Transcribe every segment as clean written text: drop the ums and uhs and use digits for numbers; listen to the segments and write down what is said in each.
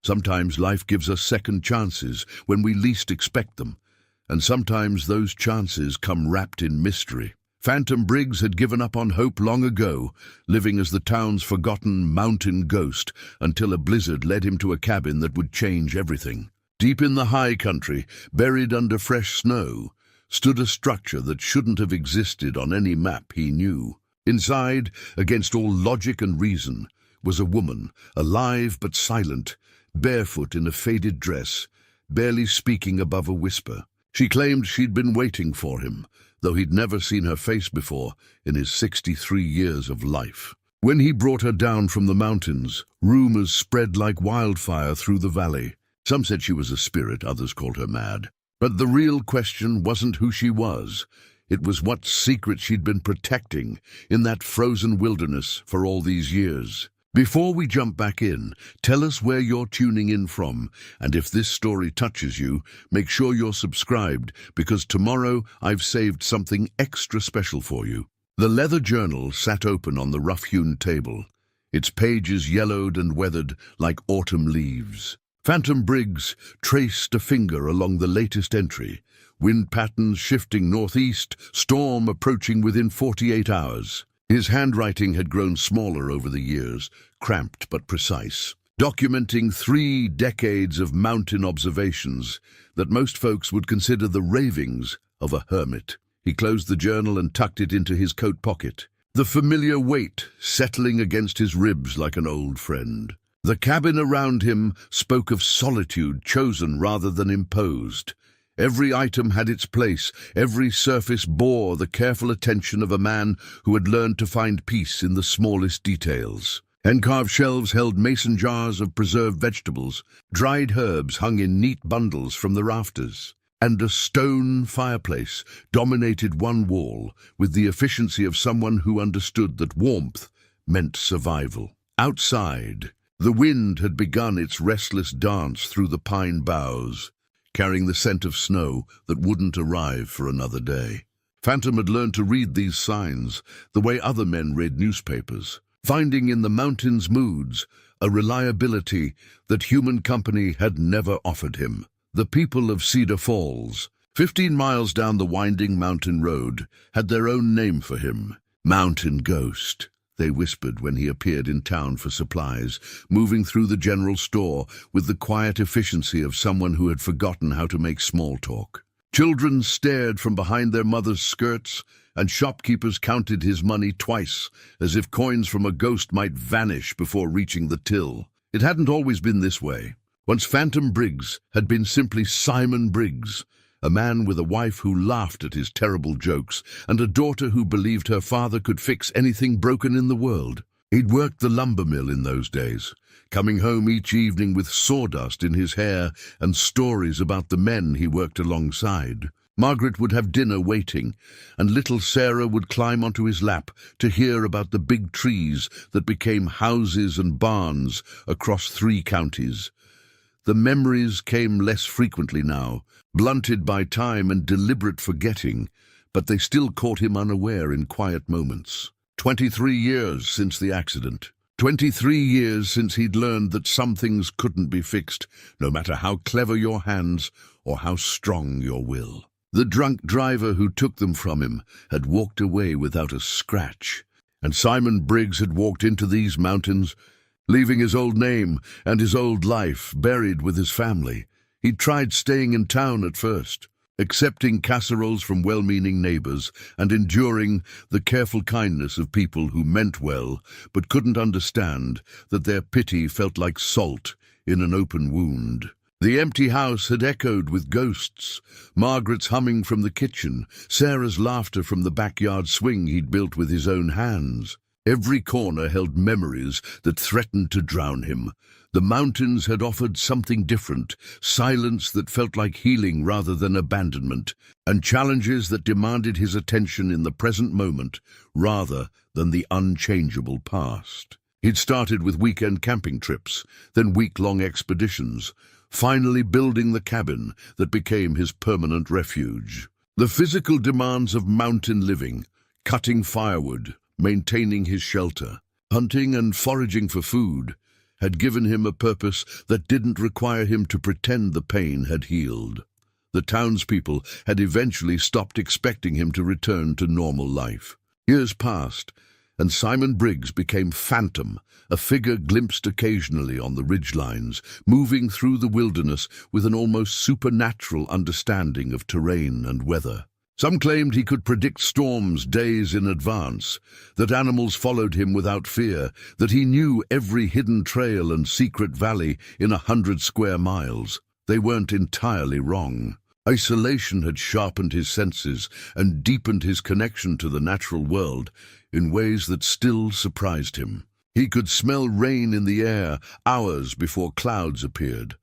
Sometimes life gives us second chances when we least expect them, and sometimes those chances come wrapped in mystery. Phantom Briggs had given up on hope long ago, living as the town's forgotten mountain ghost until a blizzard led him to a cabin that would change everything. Deep in the high country, buried under fresh snow, stood a structure that shouldn't have existed on any map he knew. Inside, against all logic and reason, was a woman, alive but silent, barefoot in a faded dress, barely speaking above a whisper. She claimed she'd been waiting for him, though he'd never seen her face before in his 63 years of life. When he brought her down from the mountains, rumors spread like wildfire through the valley. Some said she was a spirit, others called her mad. But the real question wasn't who she was. It was what secret she'd been protecting in that frozen wilderness for all these years. Before we jump back in, tell us where you're tuning in from, and if this story touches you, make sure you're subscribed, because tomorrow I've saved something extra special for you. The leather journal sat open on the rough-hewn table, its pages yellowed and weathered like autumn leaves. Phantom Briggs traced a finger along the latest entry, wind patterns shifting northeast, storm approaching within 48 hours. His handwriting had grown smaller over the years, cramped but precise, documenting 3 decades of mountain observations that most folks would consider the ravings of a hermit. He closed the journal and tucked it into his coat pocket, the familiar weight settling against his ribs like an old friend. The cabin around him spoke of solitude chosen rather than imposed. Every item had its place, every surface bore the careful attention of a man who had learned to find peace in the smallest details. Hand-carved shelves held mason jars of preserved vegetables, dried herbs hung in neat bundles from the rafters, and a stone fireplace dominated one wall with the efficiency of someone who understood that warmth meant survival. Outside, the wind had begun its restless dance through the pine boughs, carrying the scent of snow that wouldn't arrive for another day. Phantom had learned to read these signs the way other men read newspapers, finding in the mountain's moods a reliability that human company had never offered him. The people of Cedar Falls, 15 miles down the winding mountain road, had their own name for him. Mountain Ghost, they whispered when he appeared in town for supplies, moving through the general store with the quiet efficiency of someone who had forgotten how to make small talk. Children stared from behind their mothers' skirts, and shopkeepers counted his money twice, as if coins from a ghost might vanish before reaching the till. It hadn't always been this way. Once Phantom Briggs had been simply Simon Briggs, a man with a wife who laughed at his terrible jokes and a daughter who believed her father could fix anything broken in the world. He'd worked the lumber mill in those days, coming home each evening with sawdust in his hair and stories about the men he worked alongside. Margaret would have dinner waiting, and little Sarah would climb onto his lap to hear about the big trees that became houses and barns across 3 counties. The memories came less frequently now, blunted by time and deliberate forgetting, but they still caught him unaware in quiet moments. 23 years since the accident. 23 years since he'd learned that some things couldn't be fixed, no matter how clever your hands or how strong your will. The drunk driver who took them from him had walked away without a scratch, and Simon Briggs had walked into these mountains, leaving his old name and his old life buried with his family. He'd tried staying in town at first, accepting casseroles from well-meaning neighbors and enduring the careful kindness of people who meant well but couldn't understand that their pity felt like salt in an open wound. The empty house had echoed with ghosts, Margaret's humming from the kitchen, Sarah's laughter from the backyard swing he'd built with his own hands. Every corner held memories that threatened to drown him. The mountains had offered something different, silence that felt like healing rather than abandonment, and challenges that demanded his attention in the present moment rather than the unchangeable past. He'd started with weekend camping trips, then week-long expeditions, finally building the cabin that became his permanent refuge. The physical demands of mountain living, cutting firewood, maintaining his shelter, hunting and foraging for food, had given him a purpose that didn't require him to pretend the pain had healed. The townspeople had eventually stopped expecting him to return to normal life. Years passed, and Simon Briggs became Phantom, a figure glimpsed occasionally on the ridgelines, moving through the wilderness with an almost supernatural understanding of terrain and weather. Some claimed he could predict storms days in advance, that animals followed him without fear, that he knew every hidden trail and secret valley in 100 square miles. They weren't entirely wrong. Isolation had sharpened his senses and deepened his connection to the natural world in ways that still surprised him. He could smell rain in the air hours before clouds appeared,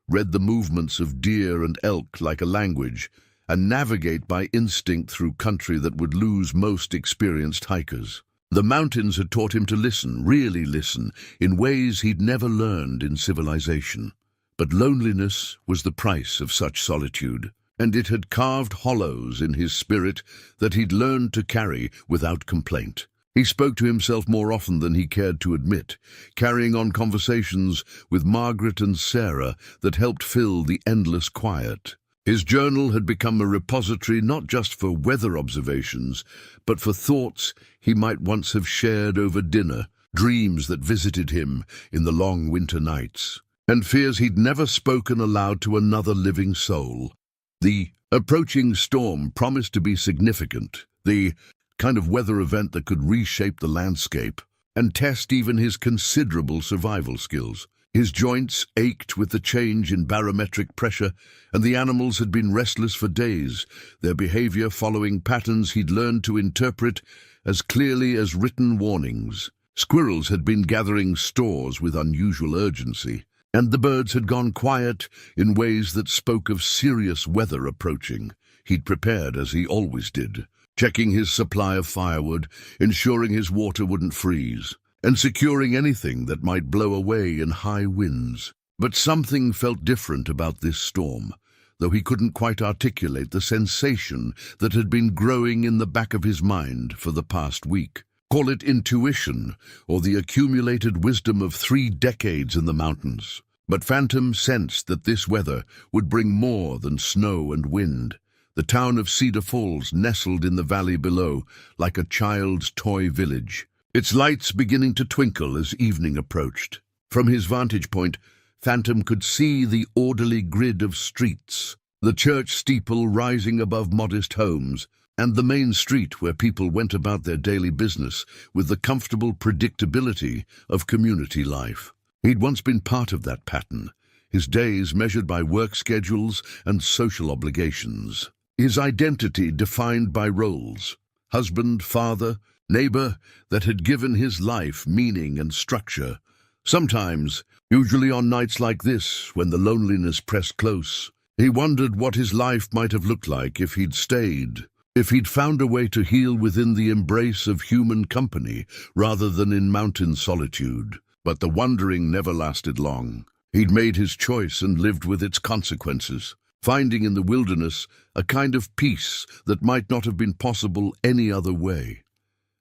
read the movements of deer and elk like a language, and navigate by instinct through country that would lose most experienced hikers. The mountains had taught him to listen, really listen, in ways he'd never learned in civilization. But loneliness was the price of such solitude, and it had carved hollows in his spirit that he'd learned to carry without complaint. He spoke to himself more often than he cared to admit, carrying on conversations with Margaret and Sarah that helped fill the endless quiet. His journal had become a repository not just for weather observations, but for thoughts he might once have shared over dinner, dreams that visited him in the long winter nights, and fears he'd never spoken aloud to another living soul. The approaching storm promised to be significant, the kind of weather event that could reshape the landscape and test even his considerable survival skills. His joints ached with the change in barometric pressure, and the animals had been restless for days, their behavior following patterns he'd learned to interpret as clearly as written warnings. Squirrels had been gathering stores with unusual urgency, and the birds had gone quiet in ways that spoke of serious weather approaching. He'd prepared as he always did, checking his supply of firewood, ensuring his water wouldn't freeze, and securing anything that might blow away in high winds. But something felt different about this storm, though he couldn't quite articulate the sensation that had been growing in the back of his mind for the past week. Call it intuition, or the accumulated wisdom of 3 decades in the mountains. But Phantom sensed that this weather would bring more than snow and wind. The town of Cedar Falls nestled in the valley below, like a child's toy village, its lights beginning to twinkle as evening approached. From his vantage point, Phantom could see the orderly grid of streets, the church steeple rising above modest homes, and the main street where people went about their daily business with the comfortable predictability of community life. He'd once been part of that pattern, his days measured by work schedules and social obligations, his identity defined by roles, husband, father, neighbor, that had given his life meaning and structure. Sometimes, usually on nights like this, when the loneliness pressed close, he wondered what his life might have looked like if he'd stayed, if he'd found a way to heal within the embrace of human company rather than in mountain solitude. But the wondering never lasted long. He'd made his choice and lived with its consequences, finding in the wilderness a kind of peace that might not have been possible any other way.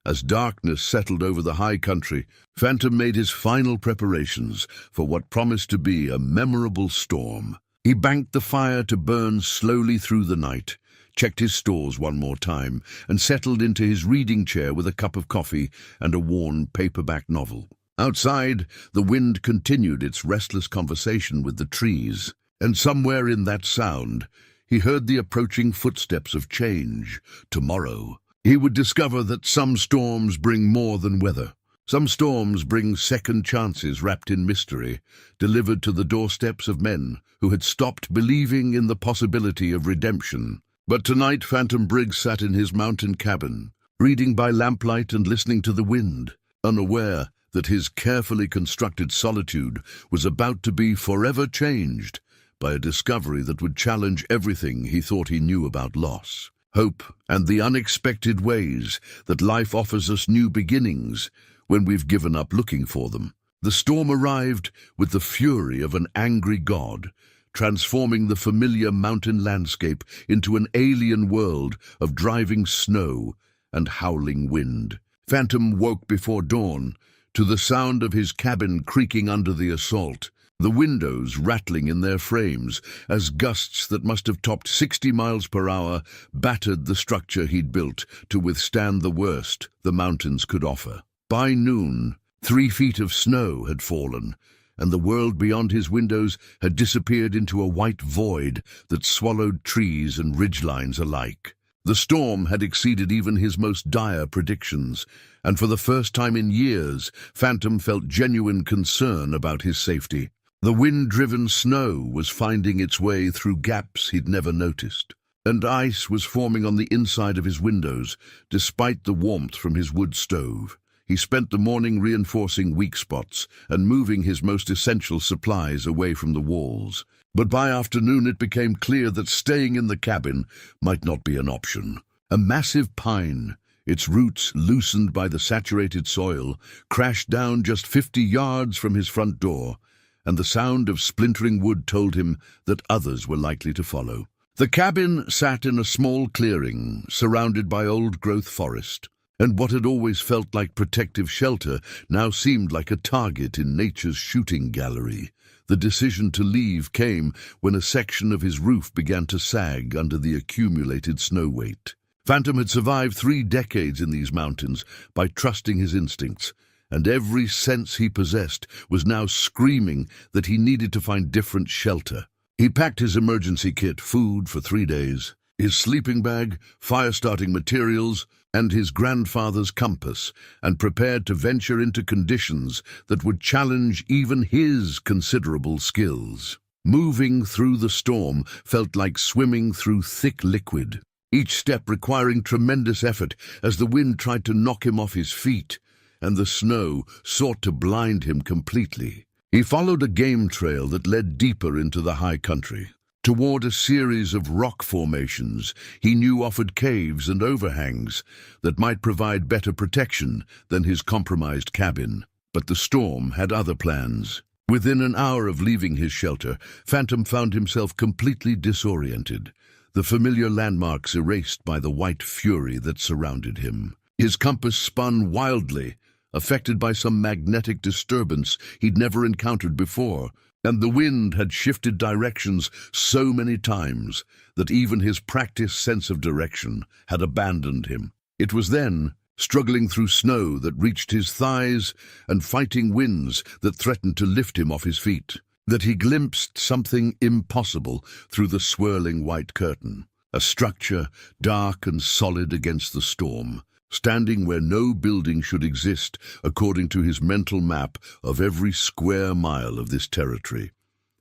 As darkness settled over the high country, Phantom made his final preparations for what promised to be a memorable storm. He banked the fire to burn slowly through the night, checked his stores one more time, and settled into his reading chair with a cup of coffee and a worn paperback novel. Outside, the wind continued its restless conversation with the trees, and somewhere in that sound, he heard the approaching footsteps of change. Tomorrow, he would discover that some storms bring more than weather. Some storms bring second chances wrapped in mystery, delivered to the doorsteps of men who had stopped believing in the possibility of redemption. But tonight Phantom Briggs sat in his mountain cabin, reading by lamplight and listening to the wind, unaware that his carefully constructed solitude was about to be forever changed by a discovery that would challenge everything he thought he knew about loss, hope, and the unexpected ways that life offers us new beginnings when we've given up looking for them. The storm arrived with the fury of an angry god, transforming the familiar mountain landscape into an alien world of driving snow and howling wind. Phantom woke before dawn to the sound of his cabin creaking under the assault, the windows rattling in their frames as gusts that must have topped 60 miles per hour battered the structure he'd built to withstand the worst the mountains could offer. By noon, 3 feet of snow had fallen, and the world beyond his windows had disappeared into a white void that swallowed trees and ridgelines alike. The storm had exceeded even his most dire predictions, and for the first time in years, Phantom felt genuine concern about his safety. The wind-driven snow was finding its way through gaps he'd never noticed, and ice was forming on the inside of his windows, despite the warmth from his wood stove. He spent the morning reinforcing weak spots and moving his most essential supplies away from the walls. But by afternoon it became clear that staying in the cabin might not be an option. A massive pine, its roots loosened by the saturated soil, crashed down just 50 yards from his front door, and the sound of splintering wood told him that others were likely to follow. The cabin sat in a small clearing, surrounded by old-growth forest, and what had always felt like protective shelter now seemed like a target in nature's shooting gallery. The decision to leave came when a section of his roof began to sag under the accumulated snow weight. Phantom had survived 3 decades in these mountains by trusting his instincts, and every sense he possessed was now screaming that he needed to find different shelter. He packed his emergency kit, food for 3 days, his sleeping bag, fire-starting materials, and his grandfather's compass, and prepared to venture into conditions that would challenge even his considerable skills. Moving through the storm felt like swimming through thick liquid, each step requiring tremendous effort as the wind tried to knock him off his feet, and the snow sought to blind him completely. He followed a game trail that led deeper into the high country, toward a series of rock formations he knew offered caves and overhangs that might provide better protection than his compromised cabin. But the storm had other plans. Within an hour of leaving his shelter, Phantom found himself completely disoriented, the familiar landmarks erased by the white fury that surrounded him. His compass spun wildly, affected by some magnetic disturbance he'd never encountered before, and the wind had shifted directions so many times that even his practiced sense of direction had abandoned him. It was then, struggling through snow that reached his thighs and fighting winds that threatened to lift him off his feet, that he glimpsed something impossible through the swirling white curtain, a structure dark and solid against the storm, standing where no building should exist according to his mental map of every square mile of this territory.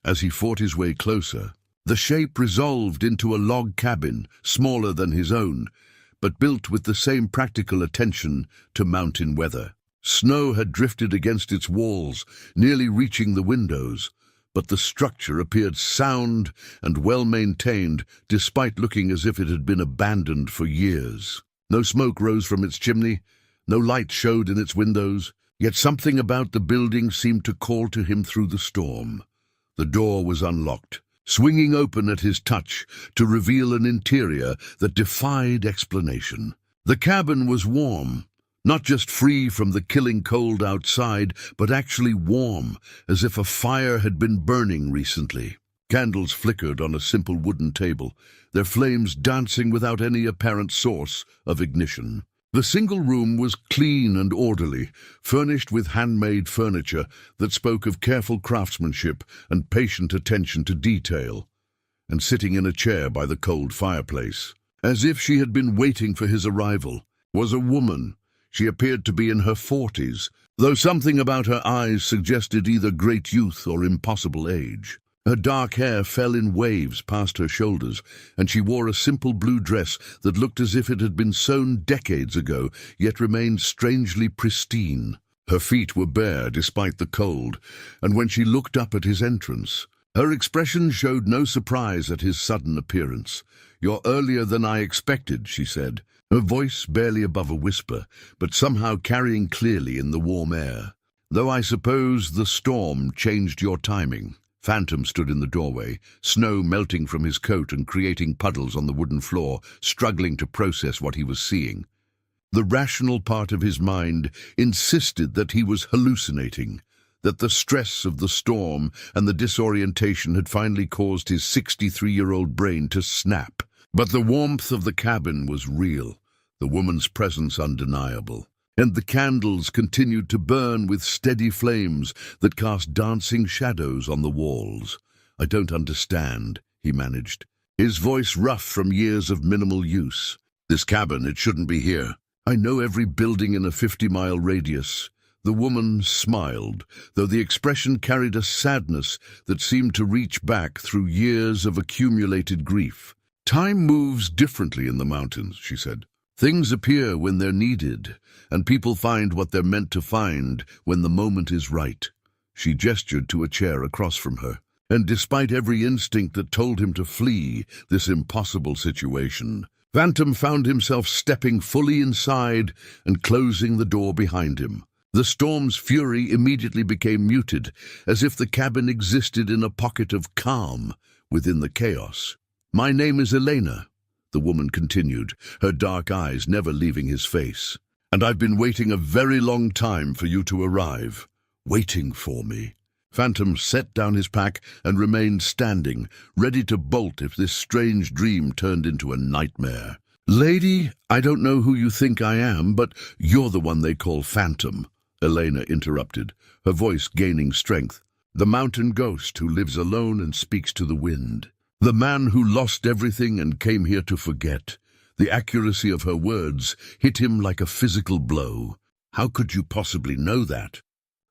As he fought his way closer, the shape resolved into a log cabin, smaller than his own, but built with the same practical attention to mountain weather. Snow had drifted against its walls, nearly reaching the windows, but the structure appeared sound and well-maintained despite looking as if it had been abandoned for years. No smoke rose from its chimney, no light showed in its windows, yet something about the building seemed to call to him through the storm. The door was unlocked, swinging open at his touch to reveal an interior that defied explanation. The cabin was warm, not just free from the killing cold outside, but actually warm, as if a fire had been burning recently. Candles flickered on a simple wooden table, their flames dancing without any apparent source of ignition. The single room was clean and orderly, furnished with handmade furniture that spoke of careful craftsmanship and patient attention to detail, and sitting in a chair by the cold fireplace, as if she had been waiting for his arrival, was a woman. She appeared to be in her 40s, though something about her eyes suggested either great youth or impossible age. Her dark hair fell in waves past her shoulders, and she wore a simple blue dress that looked as if it had been sewn decades ago, yet remained strangely pristine. Her feet were bare despite the cold, and when she looked up at his entrance, her expression showed no surprise at his sudden appearance. "You're earlier than I expected," she said, her voice barely above a whisper, but somehow carrying clearly in the warm air. "Though I suppose the storm changed your timing." Phantom stood in the doorway, snow melting from his coat and creating puddles on the wooden floor, struggling to process what he was seeing. The rational part of his mind insisted that he was hallucinating, that the stress of the storm and the disorientation had finally caused his 63-year-old brain to snap. But the warmth of the cabin was real, the woman's presence undeniable, and the candles continued to burn with steady flames that cast dancing shadows on the walls. "I don't understand," he managed, his voice rough from years of minimal use. "This cabin, it shouldn't be here. I know every building in a 50-mile radius." The woman smiled, though the expression carried a sadness that seemed to reach back through years of accumulated grief. "Time moves differently in the mountains," she said. "Things appear when they're needed, and people find what they're meant to find when the moment is right." She gestured to a chair across from her, and despite every instinct that told him to flee this impossible situation, Phantom found himself stepping fully inside and closing the door behind him. The storm's fury immediately became muted, as if the cabin existed in a pocket of calm within the chaos. "My name is Elena," the woman continued, her dark eyes never leaving his face. "And I've been waiting a very long time for you to arrive. Waiting for me." Phantom set down his pack and remained standing, ready to bolt if this strange dream turned into a nightmare. "Lady, I don't know who you think I am, but you're the one they call Phantom," Elena interrupted, her voice gaining strength. "The mountain ghost who lives alone and speaks to the wind. The man who lost everything and came here to forget." The accuracy of her words hit him like a physical blow. "How could you possibly know that?"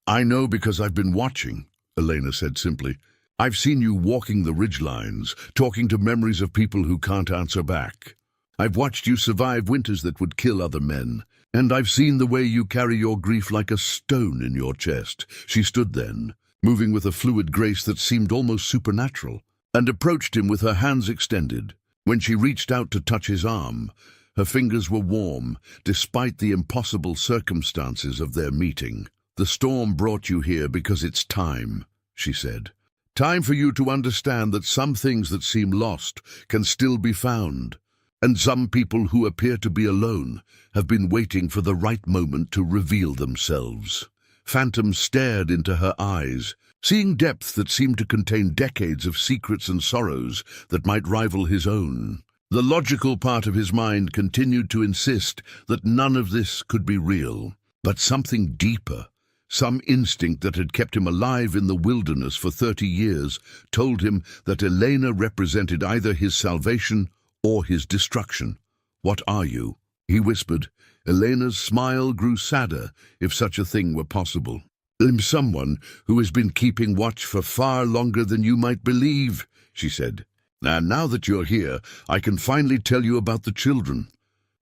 "I know because I've been watching," Elena said simply. "I've seen you walking the ridgelines, talking to memories of people who can't answer back. I've watched you survive winters that would kill other men, and I've seen the way you carry your grief like a stone in your chest." She stood then, moving with a fluid grace that seemed almost supernatural, and approached him with her hands extended. When she reached out to touch his arm, her fingers were warm, despite the impossible circumstances of their meeting. "The storm brought you here because it's time," she said. "Time for you to understand that some things that seem lost can still be found, and some people who appear to be alone have been waiting for the right moment to reveal themselves." Phantom stared into her eyes, seeing depth that seemed to contain decades of secrets and sorrows that might rival his own. The logical part of his mind continued to insist that none of this could be real, but something deeper, some instinct that had kept him alive in the wilderness for 30 years, told him that Elena represented either his salvation or his destruction. "What are you?" he whispered. Elena's smile grew sadder, if such a thing were possible. "I'm someone who has been keeping watch for far longer than you might believe," she said. "And now that you're here, I can finally tell you about the children,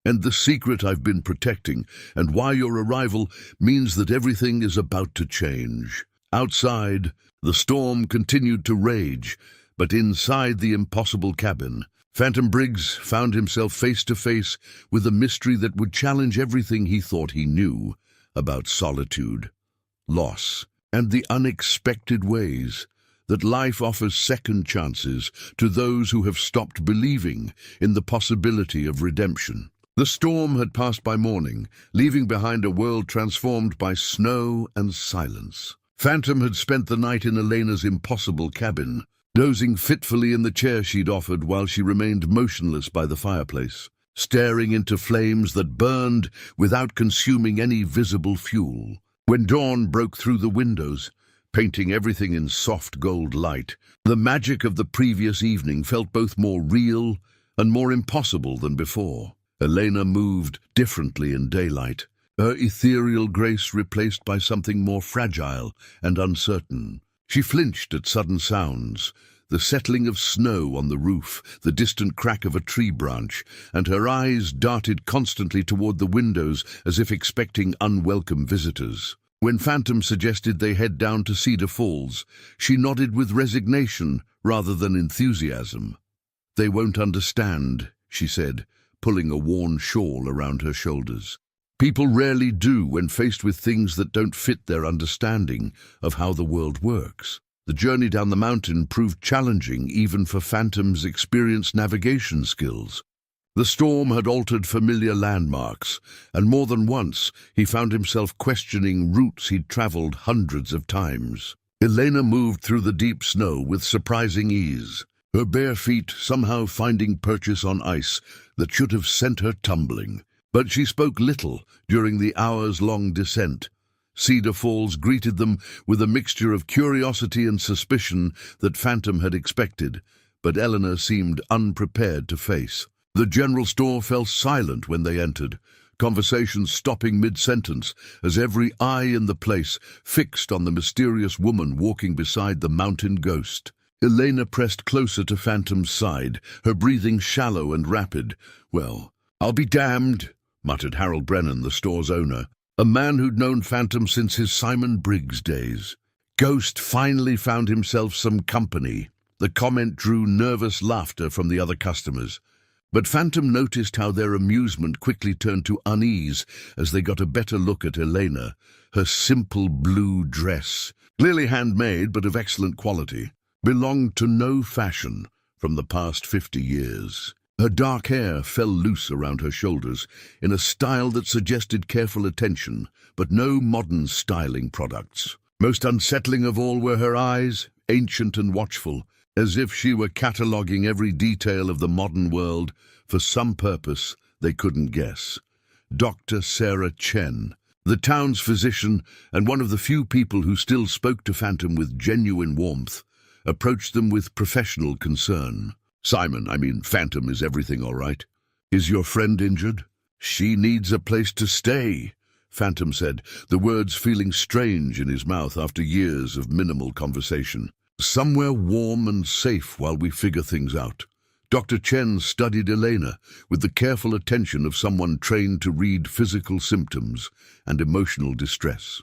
and the secret I've been protecting, and why your arrival means that everything is about to change." Outside, the storm continued to rage, but inside the impossible cabin, Phantom Briggs found himself face to face with a mystery that would challenge everything he thought he knew about solitude, loss, and the unexpected ways that life offers second chances to those who have stopped believing in the possibility of redemption. The storm had passed by morning, leaving behind a world transformed by snow and silence. Phantom had spent the night in Elena's impossible cabin, dozing fitfully in the chair she'd offered while she remained motionless by the fireplace, staring into flames that burned without consuming any visible fuel. When dawn broke through the windows, painting everything in soft gold light, the magic of the previous evening felt both more real and more impossible than before. Elena moved differently in daylight, her ethereal grace replaced by something more fragile and uncertain. She flinched at sudden sounds, the settling of snow on the roof, the distant crack of a tree branch, and her eyes darted constantly toward the windows as if expecting unwelcome visitors. When Phantom suggested they head down to Cedar Falls, she nodded with resignation rather than enthusiasm. "They won't understand," she said, pulling a worn shawl around her shoulders. "People rarely do when faced with things that don't fit their understanding of how the world works." The journey down the mountain proved challenging even for Phantom's experienced navigation skills. The storm had altered familiar landmarks, and more than once he found himself questioning routes he'd traveled hundreds of times. Elena moved through the deep snow with surprising ease, her bare feet somehow finding purchase on ice that should have sent her tumbling. But she spoke little during the hours-long descent. Cedar Falls greeted them with a mixture of curiosity and suspicion that Phantom had expected, but Eleanor seemed unprepared to face. The general store fell silent when they entered, conversations stopping mid-sentence as every eye in the place fixed on the mysterious woman walking beside the mountain ghost. Elena pressed closer to Phantom's side, her breathing shallow and rapid. "Well, I'll be damned," muttered Harold Brennan, the store's owner, a man who'd known Phantom since his Simon Briggs days. Ghost finally found himself some company. The comment drew nervous laughter from the other customers. But Phantom noticed how their amusement quickly turned to unease as they got a better look at Elena, her simple blue dress, clearly handmade but of excellent quality, belonged to no fashion from the past 50 years. Her dark hair fell loose around her shoulders in a style that suggested careful attention, but no modern styling products. Most unsettling of all were her eyes, ancient and watchful, as if she were cataloguing every detail of the modern world for some purpose they couldn't guess. Dr. Sarah Chen, the town's physician and one of the few people who still spoke to Phantom with genuine warmth, approached them with professional concern. Phantom, is everything all right? Is your friend injured?" "She needs a place to stay," Phantom said, the words feeling strange in his mouth after years of minimal conversation. "Somewhere warm and safe while we figure things out." Dr. Chen studied Elena with the careful attention of someone trained to read physical symptoms and emotional distress.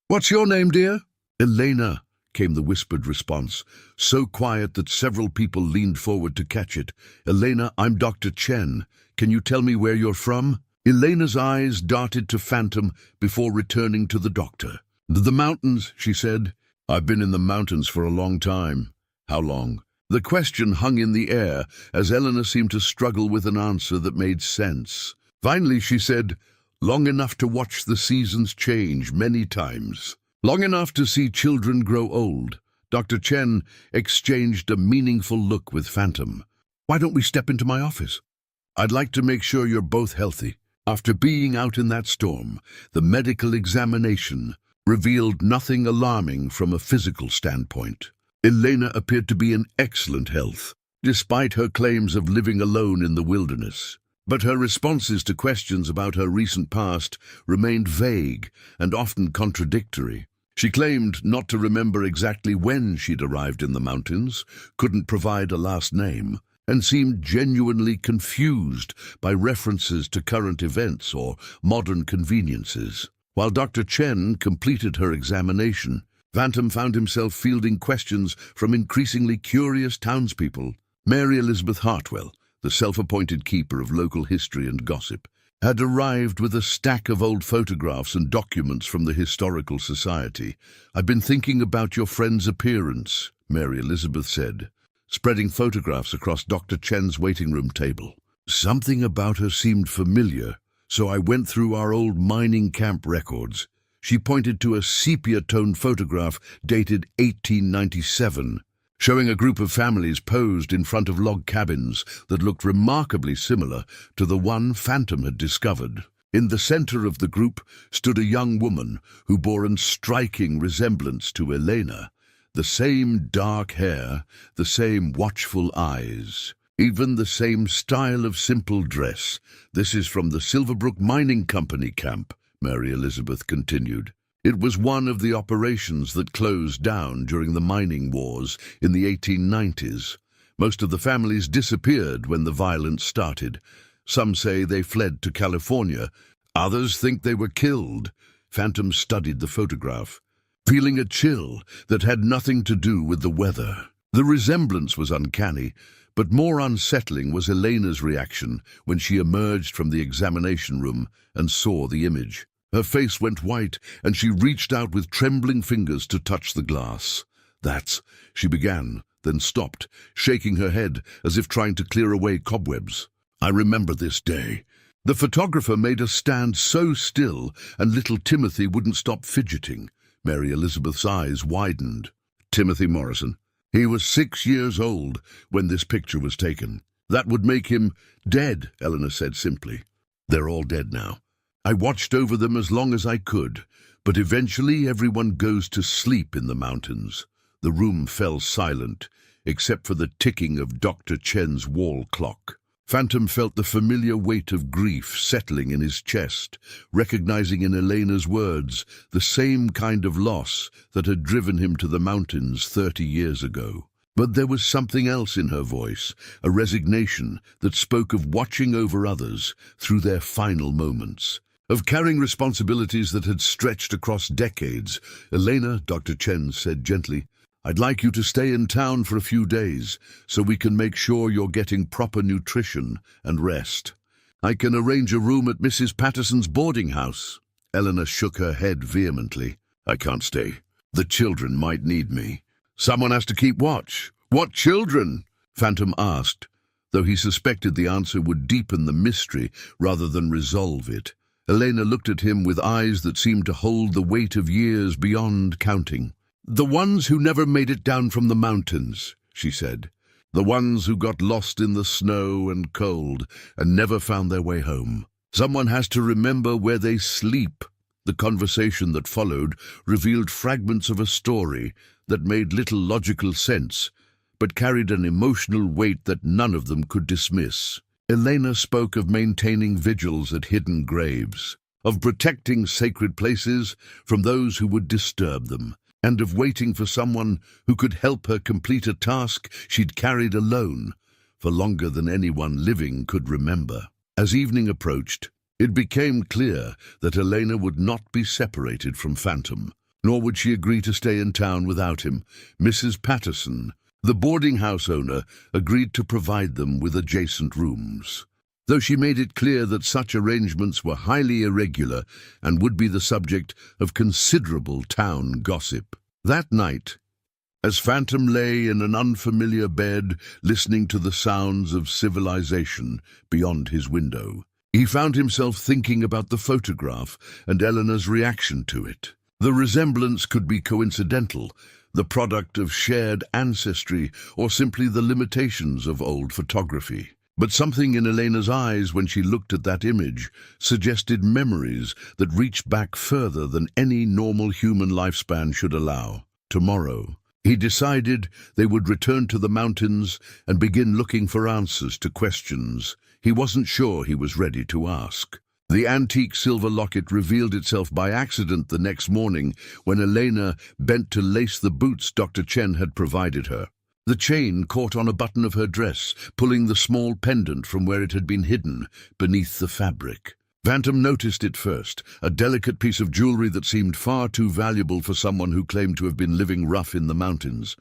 "What's your name, dear?" "Elena," came the whispered response, so quiet that several people leaned forward to catch it. "Elena, I'm Dr. Chen. Can you tell me where you're from?" Elena's eyes darted to Phantom before returning to the doctor. "The mountains," she said. "I've been in the mountains for a long time." "How long?" The question hung in the air as Eleanor seemed to struggle with an answer that made sense. Finally she said, "Long enough to watch the seasons change many times. Long enough to see children grow old." Dr. Chen exchanged a meaningful look with Phantom. "Why don't we step into my office? I'd like to make sure you're both healthy." After being out in that storm, the medical examination revealed nothing alarming from a physical standpoint. Elena appeared to be in excellent health, despite her claims of living alone in the wilderness. But her responses to questions about her recent past remained vague and often contradictory. She claimed not to remember exactly when she'd arrived in the mountains, couldn't provide a last name, and seemed genuinely confused by references to current events or modern conveniences. While Dr. Chen completed her examination, Phantom found himself fielding questions from increasingly curious townspeople. Mary Elizabeth Hartwell, the self-appointed keeper of local history and gossip, had arrived with a stack of old photographs and documents from the Historical Society. "I've been thinking about your friend's appearance," Mary Elizabeth said, spreading photographs across Dr. Chen's waiting room table. "Something about her seemed familiar, so I went through our old mining camp records." She pointed to a sepia-toned photograph dated 1897, showing a group of families posed in front of log cabins that looked remarkably similar to the one Phantom had discovered. In the center of the group stood a young woman who bore a striking resemblance to Elena. The same dark hair, the same watchful eyes, even the same style of simple dress. "This is from the Silverbrook Mining Company camp," Mary Elizabeth continued. "It was one of the operations that closed down during the mining wars in the 1890s. Most of the families disappeared when the violence started. Some say they fled to California. Others think they were killed." Phantom studied the photograph, feeling a chill that had nothing to do with the weather. The resemblance was uncanny, but more unsettling was Elena's reaction when she emerged from the examination room and saw the image. Her face went white, and she reached out with trembling fingers to touch the glass. She began, then stopped, shaking her head as if trying to clear away cobwebs. I remember this day. The photographer made us stand so still, and little Timothy wouldn't stop fidgeting. Mary Elizabeth's eyes widened. Timothy Morrison. He was 6 years old when this picture was taken. That would make him dead, Eleanor said simply. They're all dead now. I watched over them as long as I could, but eventually everyone goes to sleep in the mountains. The room fell silent, except for the ticking of Dr. Chen's wall clock. Phantom felt the familiar weight of grief settling in his chest, recognizing in Elena's words the same kind of loss that had driven him to the mountains 30 years ago. But there was something else in her voice, a resignation that spoke of watching over others through their final moments, of carrying responsibilities that had stretched across decades. Elena, Dr. Chen said gently, I'd like you to stay in town for a few days so we can make sure you're getting proper nutrition and rest. I can arrange a room at Mrs. Patterson's boarding house. Eleanor shook her head vehemently. I can't stay. The children might need me. Someone has to keep watch. What children? Phantom asked, though he suspected the answer would deepen the mystery rather than resolve it. Elena looked at him with eyes that seemed to hold the weight of years beyond counting. The ones who never made it down from the mountains, she said. The ones who got lost in the snow and cold and never found their way home. Someone has to remember where they sleep. The conversation that followed revealed fragments of a story that made little logical sense, but carried an emotional weight that none of them could dismiss. Elena spoke of maintaining vigils at hidden graves, of protecting sacred places from those who would disturb them, and of waiting for someone who could help her complete a task she'd carried alone for longer than anyone living could remember. As evening approached, it became clear that Elena would not be separated from Phantom, nor would she agree to stay in town without him. Mrs. Patterson, the boarding house owner, agreed to provide them with adjacent rooms, though she made it clear that such arrangements were highly irregular and would be the subject of considerable town gossip. That night, as Phantom lay in an unfamiliar bed listening to the sounds of civilization beyond his window, he found himself thinking about the photograph and Eleanor's reaction to it. The resemblance could be coincidental, the product of shared ancestry, or simply the limitations of old photography. But something in Elena's eyes when she looked at that image suggested memories that reached back further than any normal human lifespan should allow. Tomorrow, he decided they would return to the mountains and begin looking for answers to questions he wasn't sure he was ready to ask. The antique silver locket revealed itself by accident the next morning when Elena bent to lace the boots Dr. Chen had provided her. The chain caught on a button of her dress, pulling the small pendant from where it had been hidden beneath the fabric. Phantom noticed it first, a delicate piece of jewelry that seemed far too valuable for someone who claimed to have been living rough in the mountains.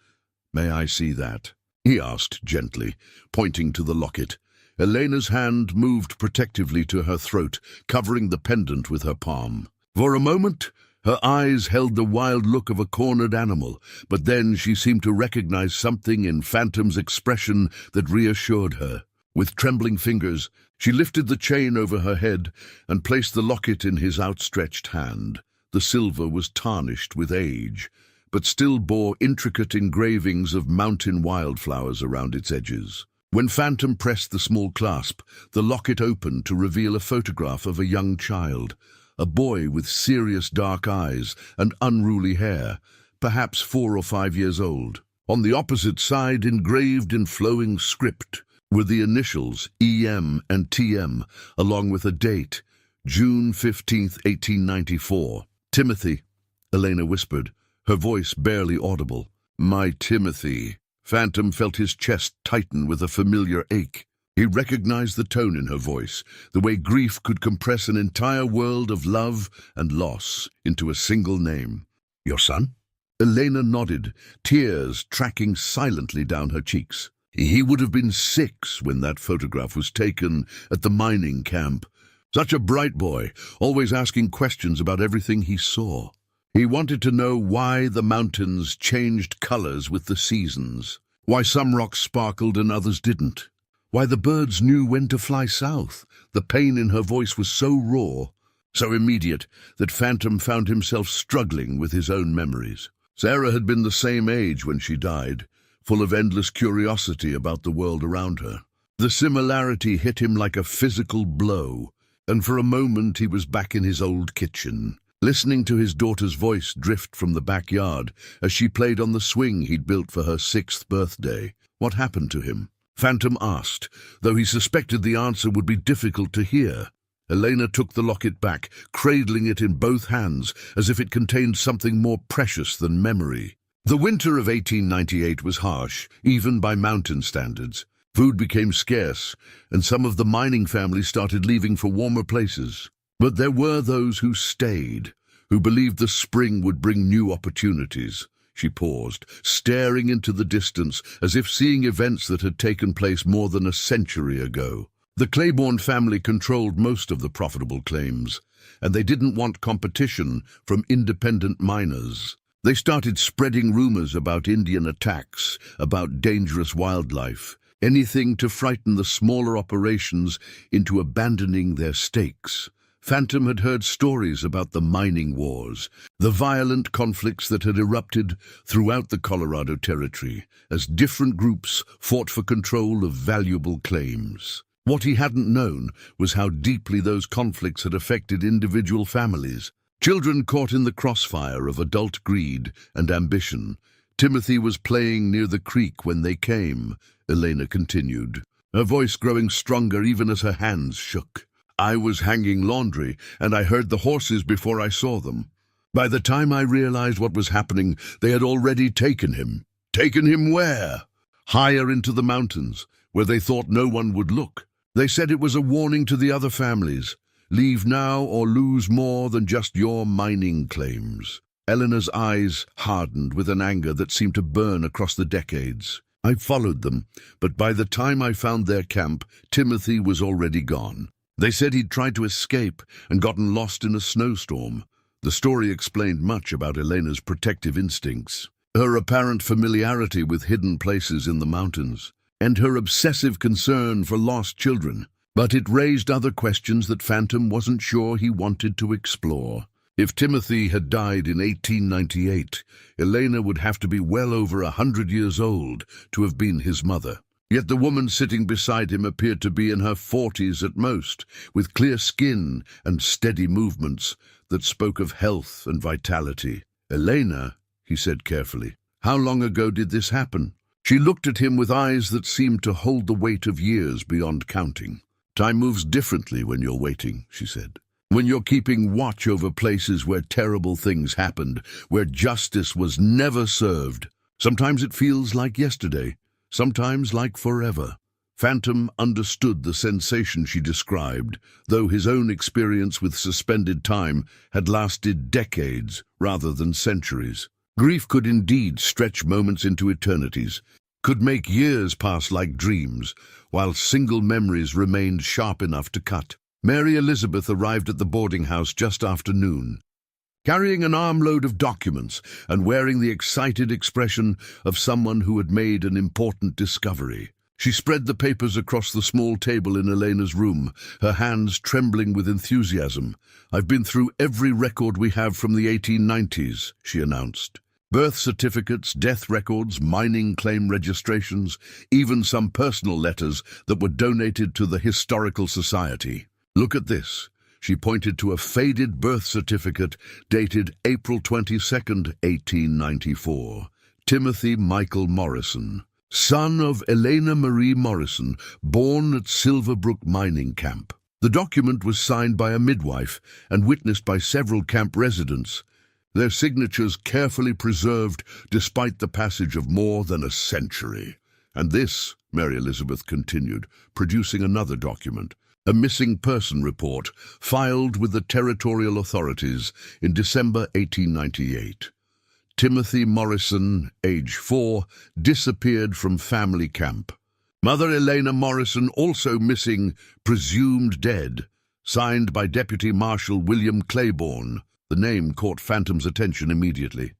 May I see that? He asked gently, pointing to the locket. Elena's hand moved protectively to her throat, covering the pendant with her palm. For a moment, her eyes held the wild look of a cornered animal, but then she seemed to recognize something in Phantom's expression that reassured her. With trembling fingers, she lifted the chain over her head and placed the locket in his outstretched hand. The silver was tarnished with age, but still bore intricate engravings of mountain wildflowers around its edges. When Phantom pressed the small clasp, the locket opened to reveal a photograph of a young child, a boy with serious dark eyes and unruly hair, perhaps 4 or 5 years old. On the opposite side, engraved in flowing script, were the initials EM and TM, along with a date, June 15th, 1894. Timothy, Elena whispered, her voice barely audible. My Timothy. Phantom felt his chest tighten with a familiar ache. He recognized the tone in her voice, the way grief could compress an entire world of love and loss into a single name. Your son? Elena nodded, tears tracking silently down her cheeks. He would have been 6 when that photograph was taken at the mining camp. Such a bright boy, always asking questions about everything he saw. He wanted to know why the mountains changed colors with the seasons, why some rocks sparkled and others didn't, Why, the birds knew when to fly south. The pain in her voice was so raw, so immediate, that Phantom found himself struggling with his own memories. Sarah had been the same age when she died, full of endless curiosity about the world around her. The similarity hit him like a physical blow, and for a moment he was back in his old kitchen, listening to his daughter's voice drift from the backyard as she played on the swing he'd built for her 6th birthday. What happened to him? Phantom asked, though he suspected the answer would be difficult to hear. Elena took the locket back, cradling it in both hands, as if it contained something more precious than memory. The winter of 1898 was harsh, even by mountain standards. Food became scarce, and some of the mining families started leaving for warmer places. But there were those who stayed, who believed the spring would bring new opportunities. She paused, staring into the distance, as if seeing events that had taken place more than a century ago. The Claiborne family controlled most of the profitable claims, and they didn't want competition from independent miners. They started spreading rumors about Indian attacks, about dangerous wildlife, anything to frighten the smaller operations into abandoning their stakes. Phantom had heard stories about the mining wars, the violent conflicts that had erupted throughout the Colorado Territory as different groups fought for control of valuable claims. What he hadn't known was how deeply those conflicts had affected individual families. Children caught in the crossfire of adult greed and ambition. Timothy was playing near the creek when they came, Elena continued, her voice growing stronger even as her hands shook. I was hanging laundry, and I heard the horses before I saw them. By the time I realized what was happening, they had already taken him. Taken him where? Higher into the mountains, where they thought no one would look. They said it was a warning to the other families. Leave now or lose more than just your mining claims. Eleanor's eyes hardened with an anger that seemed to burn across the decades. I followed them, but by the time I found their camp, Timothy was already gone. They said he'd tried to escape and gotten lost in a snowstorm. The story explained much about Elena's protective instincts, her apparent familiarity with hidden places in the mountains, and her obsessive concern for lost children. But it raised other questions that Phantom wasn't sure he wanted to explore. If Timothy had died in 1898, Elena would have to be well over 100 years old to have been his mother. Yet the woman sitting beside him appeared to be in her 40s at most, with clear skin and steady movements that spoke of health and vitality. Elena, he said carefully, how long ago did this happen? She looked at him with eyes that seemed to hold the weight of years beyond counting. Time moves differently when you're waiting, she said. When you're keeping watch over places where terrible things happened, where justice was never served. Sometimes it feels like yesterday. Sometimes like forever. Phantom understood the sensation she described, though his own experience with suspended time had lasted decades rather than centuries. Grief could indeed stretch moments into eternities, could make years pass like dreams, while single memories remained sharp enough to cut. Mary Elizabeth arrived at the boarding house just after noon, carrying an armload of documents and wearing the excited expression of someone who had made an important discovery. She spread the papers across the small table in Elena's room, her hands trembling with enthusiasm. I've been through every record we have from the 1890s, she announced. Birth certificates, death records, mining claim registrations, even some personal letters that were donated to the Historical Society. Look at this. She pointed to a faded birth certificate dated April 22nd, 1894. Timothy Michael Morrison, son of Elena Marie Morrison, born at Silverbrook Mining Camp. The document was signed by a midwife and witnessed by several camp residents, their signatures carefully preserved despite the passage of more than a century. And this, Mary Elizabeth continued, producing another document, a missing person report filed with the territorial authorities in December 1898. Timothy Morrison, age 4, disappeared from family camp. Mother Elena Morrison also missing, presumed dead, signed by Deputy Marshal William Claiborne. The name caught Phantom's attention immediately.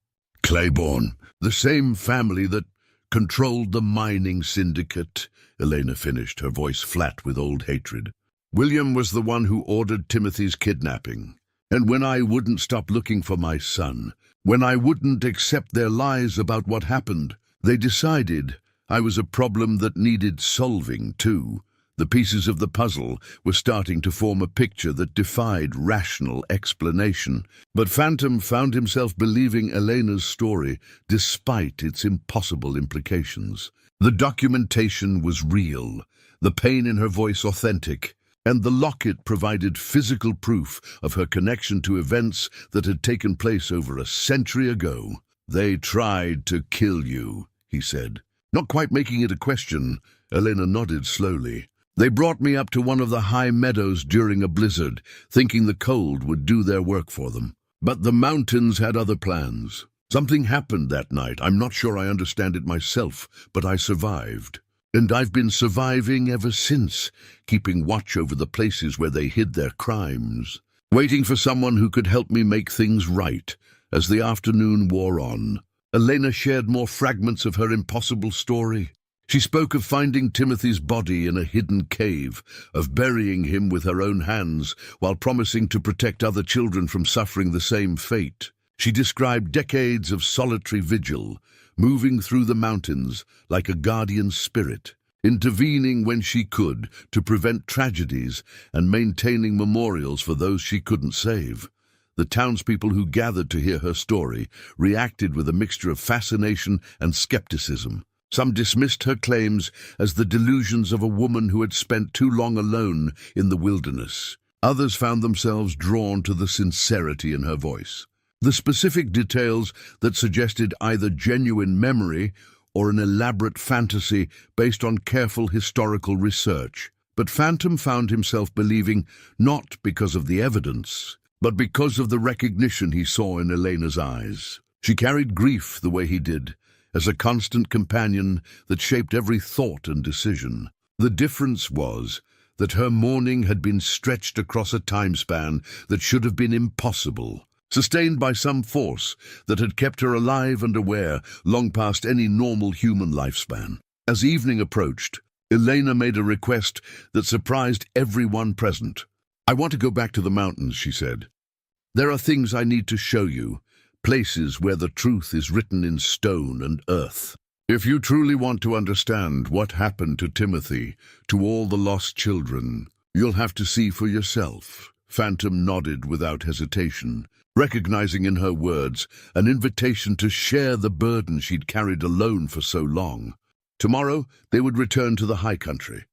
Claiborne, the same family that controlled the mining syndicate, Elena finished, her voice flat with old hatred. William was the one who ordered Timothy's kidnapping. And when I wouldn't stop looking for my son, when I wouldn't accept their lies about what happened, they decided I was a problem that needed solving too. The pieces of the puzzle were starting to form a picture that defied rational explanation. But Phantom found himself believing Elena's story despite its impossible implications. The documentation was real, the pain in her voice authentic, and the locket provided physical proof of her connection to events that had taken place over a century ago. "They tried to kill you," he said. Not quite making it a question, Elena nodded slowly. "They brought me up to one of the high meadows during a blizzard, thinking the cold would do their work for them. But the mountains had other plans. Something happened that night. I'm not sure I understand it myself, but I survived. And I've been surviving ever since, keeping watch over the places where they hid their crimes, waiting for someone who could help me make things right." As the afternoon wore on, Elena shared more fragments of her impossible story. She spoke of finding Timothy's body in a hidden cave, of burying him with her own hands, while promising to protect other children from suffering the same fate. She described decades of solitary vigil, moving through the mountains like a guardian spirit, intervening when she could to prevent tragedies and maintaining memorials for those she couldn't save. The townspeople who gathered to hear her story reacted with a mixture of fascination and skepticism. Some dismissed her claims as the delusions of a woman who had spent too long alone in the wilderness. Others found themselves drawn to the sincerity in her voice, the specific details that suggested either genuine memory or an elaborate fantasy based on careful historical research. But Phantom found himself believing not because of the evidence, but because of the recognition he saw in Elena's eyes. She carried grief the way he did, as a constant companion that shaped every thought and decision. The difference was that her mourning had been stretched across a time span that should have been impossible, sustained by some force that had kept her alive and aware long past any normal human lifespan. As evening approached, Elena made a request that surprised everyone present. "I want to go back to the mountains," she said. "There are things I need to show you, places where the truth is written in stone and earth. If you truly want to understand what happened to Timothy, to all the lost children, you'll have to see for yourself." Phantom nodded without hesitation, recognizing in her words an invitation to share the burden she'd carried alone for so long. Tomorrow they would return to the high country,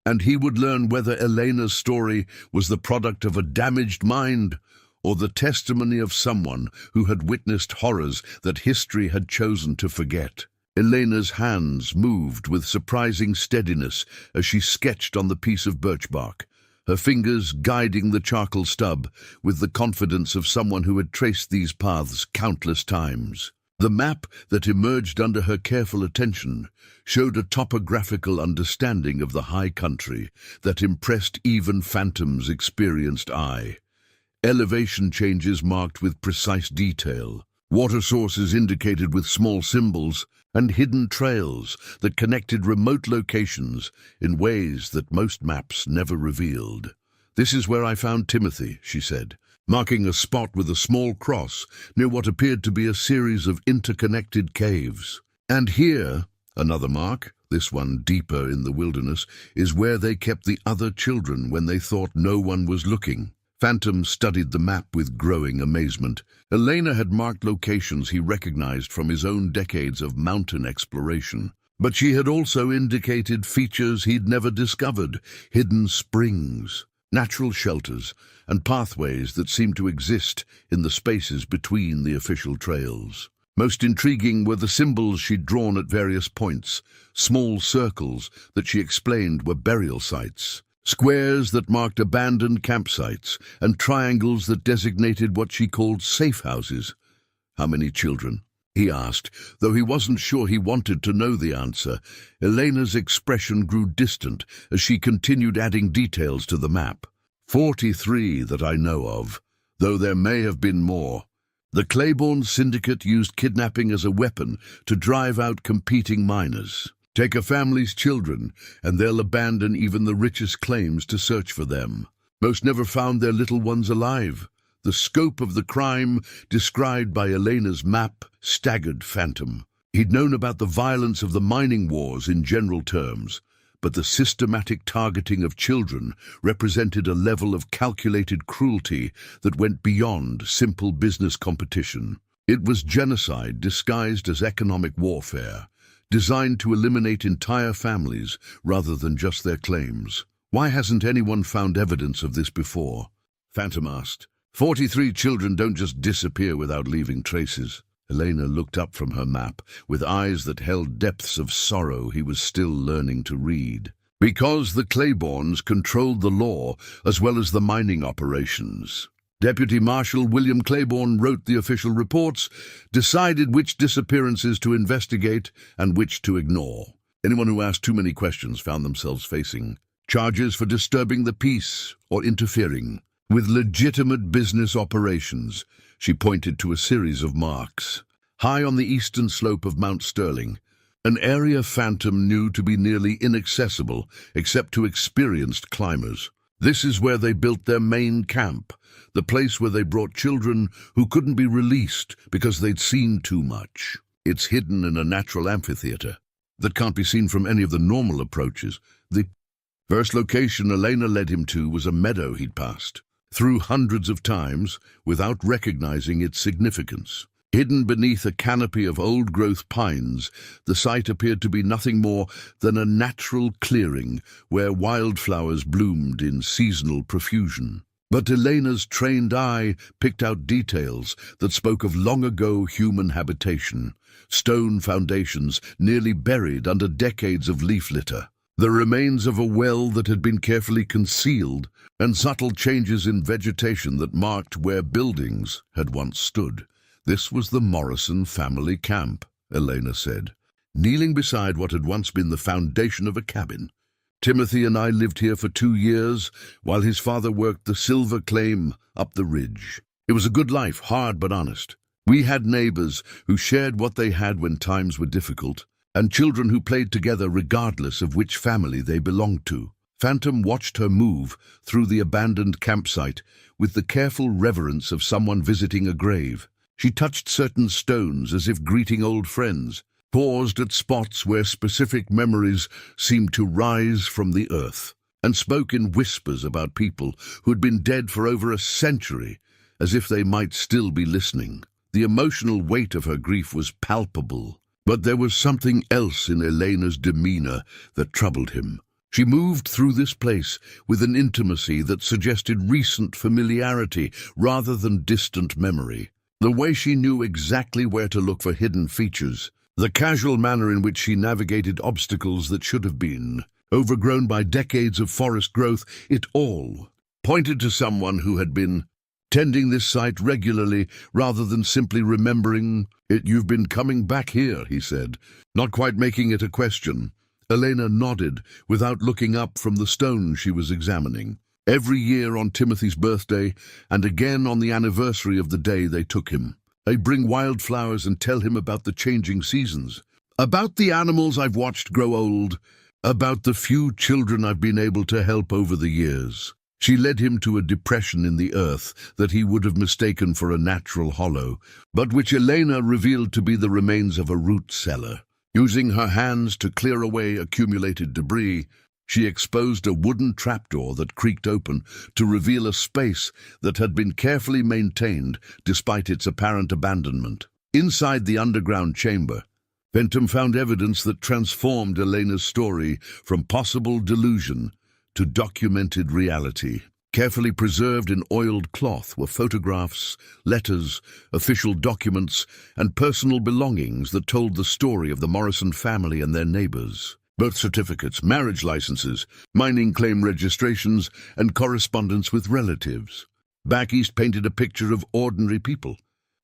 and he would learn whether Elena's story was the product of a damaged mind or the testimony of someone who had witnessed horrors that history had chosen to forget. Elena's hands moved with surprising steadiness as she sketched on the piece of birch bark, her fingers guiding the charcoal stub with the confidence of someone who had traced these paths countless times. The map that emerged under her careful attention showed a topographical understanding of the high country that impressed even Phantom's experienced eye. Elevation changes marked with precise detail, water sources indicated with small symbols, and hidden trails that connected remote locations in ways that most maps never revealed. "This is where I found Timothy," she said, marking a spot with a small cross near what appeared to be a series of interconnected caves. "And here, another mark, this one deeper in the wilderness, is where they kept the other children when they thought no one was looking." Phantom studied the map with growing amazement. Elena had marked locations he recognized from his own decades of mountain exploration. But she had also indicated features he'd never discovered, hidden springs, natural shelters, and pathways that seemed to exist in the spaces between the official trails. Most intriguing were the symbols she'd drawn at various points, small circles that she explained were burial sites, squares that marked abandoned campsites, and triangles that designated what she called safe houses. "How many children?" he asked, though he wasn't sure he wanted to know the answer. Elena's expression grew distant as she continued adding details to the map. 43 that I know of, though there may have been more. The Claiborne Syndicate used kidnapping as a weapon to drive out competing miners. Take a family's children, and they'll abandon even the richest claims to search for them. Most never found their little ones alive. The scope of the crime, described by Elena's map, staggered Phantom. He'd known about the violence of the mining wars in general terms, but the systematic targeting of children represented a level of calculated cruelty that went beyond simple business competition. It was genocide disguised as economic warfare, designed to eliminate entire families rather than just their claims. Why hasn't anyone found evidence of this before? Phantom asked. 43 children don't just disappear without leaving traces. Elena looked up from her map, with eyes that held depths of sorrow he was still learning to read. Because the Claibornes controlled the law as well as the mining operations. Deputy Marshal William Claiborne wrote the official reports, decided which disappearances to investigate and which to ignore. Anyone who asked too many questions found themselves facing charges for disturbing the peace or interfering with legitimate business operations. She pointed to a series of marks. High on the eastern slope of Mount Sterling, an area Phantom knew to be nearly inaccessible except to experienced climbers. This is where they built their main camp, the place where they brought children who couldn't be released because they'd seen too much. It's hidden in a natural amphitheater that can't be seen from any of the normal approaches. The first location Elena led him to was a meadow he'd passed through hundreds of times without recognizing its significance. Hidden beneath a canopy of old-growth pines, the site appeared to be nothing more than a natural clearing where wildflowers bloomed in seasonal profusion. But Elena's trained eye picked out details that spoke of long-ago human habitation, stone foundations nearly buried under decades of leaf litter, the remains of a well that had been carefully concealed, and subtle changes in vegetation that marked where buildings had once stood. This was the Morrison family camp, Elena said, kneeling beside what had once been the foundation of a cabin. Timothy and I lived here for 2 years, while his father worked the silver claim up the ridge. It was a good life, hard but honest. We had neighbors who shared what they had when times were difficult, and children who played together regardless of which family they belonged to. Phantom watched her move through the abandoned campsite with the careful reverence of someone visiting a grave. She touched certain stones as if greeting old friends, paused at spots where specific memories seemed to rise from the earth, and spoke in whispers about people who had been dead for over a century, as if they might still be listening. The emotional weight of her grief was palpable, but there was something else in Elena's demeanor that troubled him. She moved through this place with an intimacy that suggested recent familiarity rather than distant memory. The way she knew exactly where to look for hidden features, the casual manner in which she navigated obstacles that should have been overgrown by decades of forest growth, it all pointed to someone who had been tending this site regularly rather than simply remembering it. You've been coming back here, he said, not quite making it a question. Elena nodded without looking up from the stone she was examining. Every year on Timothy's birthday, and again on the anniversary of the day they took him, I bring wildflowers and tell him about the changing seasons, about the animals I've watched grow old, about the few children I've been able to help over the years. She led him to a depression in the earth that he would have mistaken for a natural hollow, but which Elena revealed to be the remains of a root cellar. Using her hands to clear away accumulated debris, she exposed a wooden trapdoor that creaked open to reveal a space that had been carefully maintained despite its apparent abandonment. Inside the underground chamber, Phantom found evidence that transformed Elena's story from possible delusion to documented reality. Carefully preserved in oiled cloth were photographs, letters, official documents, and personal belongings that told the story of the Morrison family and their neighbors. Birth certificates, marriage licenses, mining claim registrations, and correspondence with relatives. Back east painted a picture of ordinary people,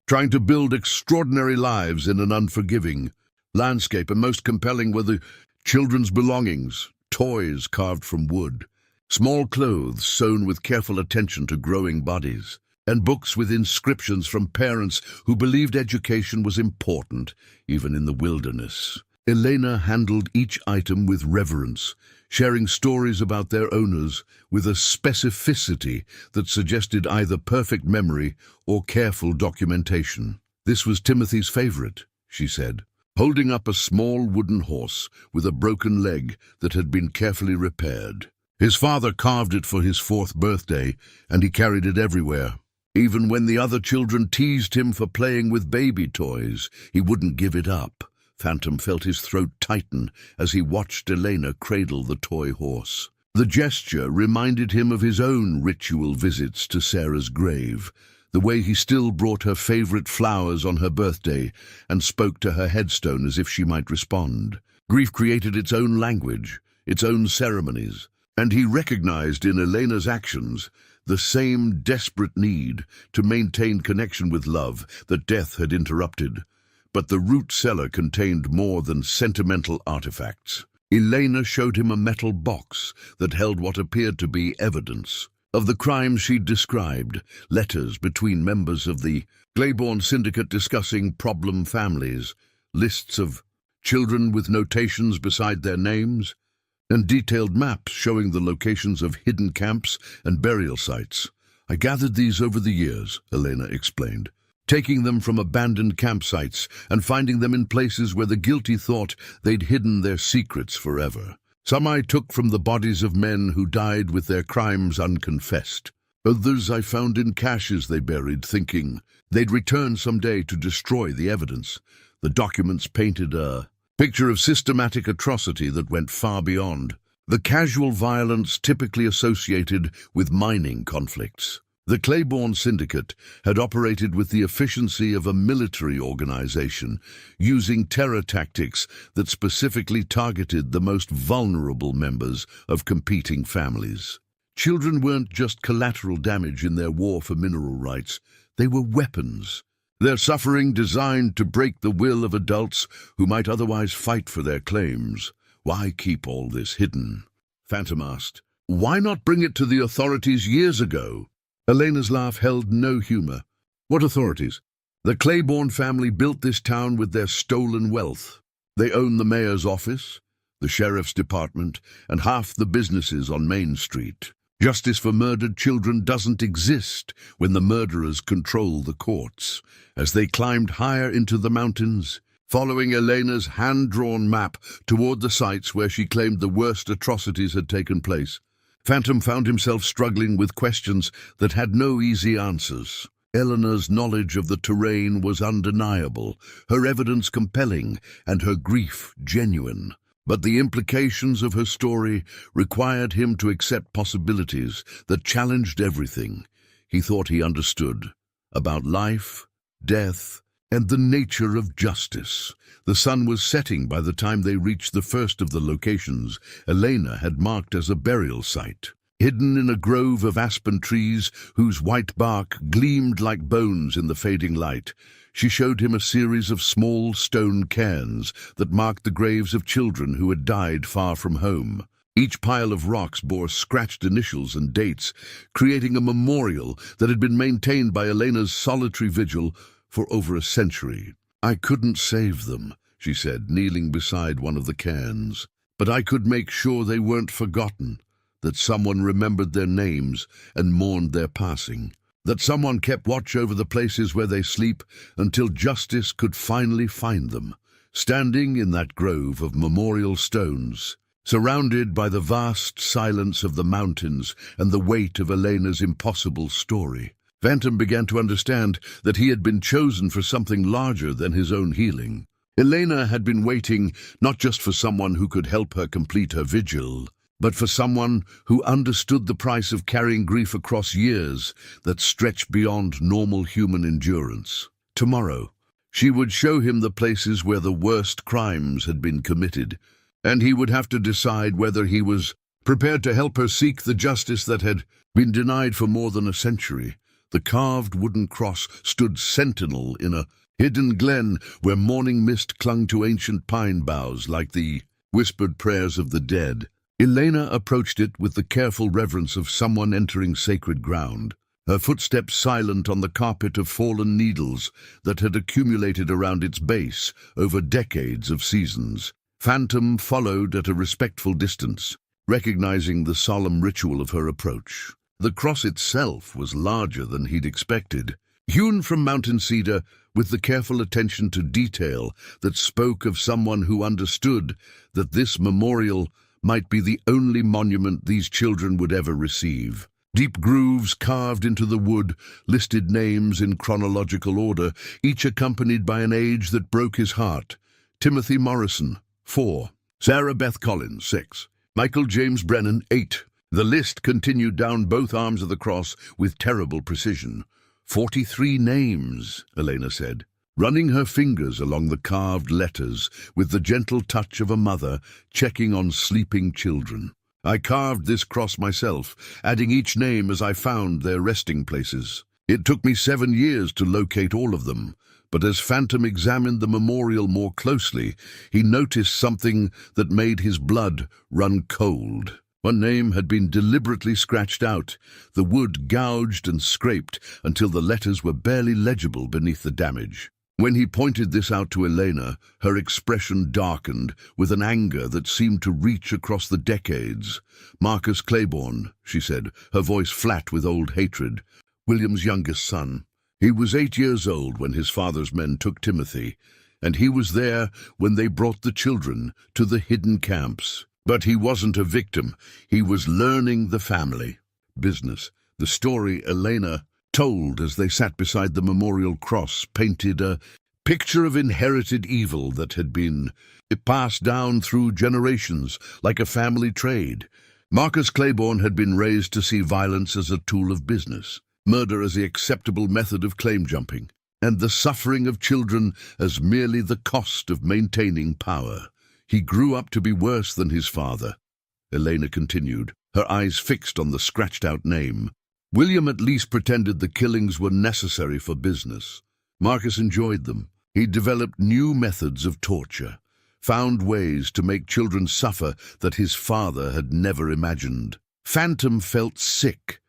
trying to build extraordinary lives in an unforgiving landscape, and most compelling were the children's belongings, toys carved from wood, small clothes sewn with careful attention to growing bodies. and books with inscriptions from parents who believed education was important, even in the wilderness. Elena handled each item with reverence, sharing stories about their owners with a specificity that suggested either perfect memory or careful documentation. "This was Timothy's favorite," she said, holding up a small wooden horse with a broken leg that had been carefully repaired. "His father carved it for his 4th birthday, and he carried it everywhere. Even when the other children teased him for playing with baby toys, he wouldn't give it up." Phantom felt his throat tighten as he watched Elena cradle the toy horse. The gesture reminded him of his own ritual visits to Sarah's grave, the way he still brought her favorite flowers on her birthday and spoke to her headstone as if she might respond. Grief created its own language, its own ceremonies, and he recognized in Elena's actions the same desperate need to maintain connection with love that death had interrupted. But the root cellar contained more than sentimental artifacts. Elena showed him a metal box that held what appeared to be evidence of the crimes she'd described, letters between members of the Claiborne Syndicate discussing problem families, lists of children with notations beside their names, and detailed maps showing the locations of hidden camps and burial sites. "I gathered these over the years," Elena explained, taking them from abandoned campsites and finding them in places where the guilty thought they'd hidden their secrets forever. "Some I took from the bodies of men who died with their crimes unconfessed. Others I found in caches they buried, thinking they'd return someday to destroy the evidence." The documents painted a picture of systematic atrocity that went far beyond the casual violence typically associated with mining conflicts. The Claiborne Syndicate had operated with the efficiency of a military organization, using terror tactics that specifically targeted the most vulnerable members of competing families. Children weren't just collateral damage in their war for mineral rights, they were weapons. Their suffering designed to break the will of adults who might otherwise fight for their claims. "Why keep all this hidden?" Phantom asked. "Why not bring it to the authorities years ago?" Elena's laugh held no humor. "What authorities? The Claiborne family built this town with their stolen wealth. They own the mayor's office, the sheriff's department, and half the businesses on Main Street. Justice for murdered children doesn't exist when the murderers control the courts." As they climbed higher into the mountains, following Elena's hand-drawn map toward the sites where she claimed the worst atrocities had taken place, Phantom found himself struggling with questions that had no easy answers. Eleanor's knowledge of the terrain was undeniable, her evidence compelling, and her grief genuine. But the implications of her story required him to accept possibilities that challenged everything he thought he understood about life, death, and the nature of justice. The sun was setting by the time they reached the first of the locations Elena had marked as a burial site. Hidden in a grove of aspen trees whose white bark gleamed like bones in the fading light, she showed him a series of small stone cairns that marked the graves of children who had died far from home. Each pile of rocks bore scratched initials and dates, creating a memorial that had been maintained by Elena's solitary vigil for over a century. "I couldn't save them," she said, kneeling beside one of the cairns, "but I could make sure they weren't forgotten, that someone remembered their names and mourned their passing, that someone kept watch over the places where they sleep until justice could finally find them." Standing in that grove of memorial stones, surrounded by the vast silence of the mountains and the weight of Elena's impossible story, Phantom began to understand that he had been chosen for something larger than his own healing. Elena had been waiting not just for someone who could help her complete her vigil, but for someone who understood the price of carrying grief across years that stretched beyond normal human endurance. Tomorrow, she would show him the places where the worst crimes had been committed, and he would have to decide whether he was prepared to help her seek the justice that had been denied for more than a century. The carved wooden cross stood sentinel in a hidden glen where morning mist clung to ancient pine boughs like the whispered prayers of the dead. Elena approached it with the careful reverence of someone entering sacred ground. her footsteps silent on the carpet of fallen needles that had accumulated around its base over decades of seasons. Phantom followed at a respectful distance, recognizing the solemn ritual of her approach. The cross itself was larger than he'd expected, hewn from mountain cedar with the careful attention to detail that spoke of someone who understood that this memorial might be the only monument these children would ever receive. Deep grooves carved into the wood listed names in chronological order, each accompanied by an age that broke his heart. Timothy Morrison, 4. Sarah Beth Collins, 6. Michael James Brennan, 8. The list continued down both arms of the cross with terrible precision. 43 names, Elena said, running her fingers along the carved letters with the gentle touch of a mother checking on sleeping children. I carved this cross myself, adding each name as I found their resting places. It took me 7 years to locate all of them, but as Phantom examined the memorial more closely, he noticed something that made his blood run cold. One name had been deliberately scratched out, the wood gouged and scraped until the letters were barely legible beneath the damage. When he pointed this out to Elena, her expression darkened with an anger that seemed to reach across the decades. Marcus Claiborne, she said, her voice flat with old hatred. William's youngest son. He was 8 years old when his father's men took Timothy, and he was there when they brought the children to the hidden camps. But he wasn't a victim. He was learning the family business. The story Elena told as they sat beside the memorial cross painted a picture of inherited evil that had been passed down through generations like a family trade. Marcus Claiborne had been raised to see violence as a tool of business, murder as the acceptable method of claim jumping, and the suffering of children as merely the cost of maintaining power. He grew up to be worse than his father, Elena continued, her eyes fixed on the scratched-out name. William at least pretended the killings were necessary for business. Marcus enjoyed them. He developed new methods of torture, found ways to make children suffer that his father had never imagined. Phantom felt sick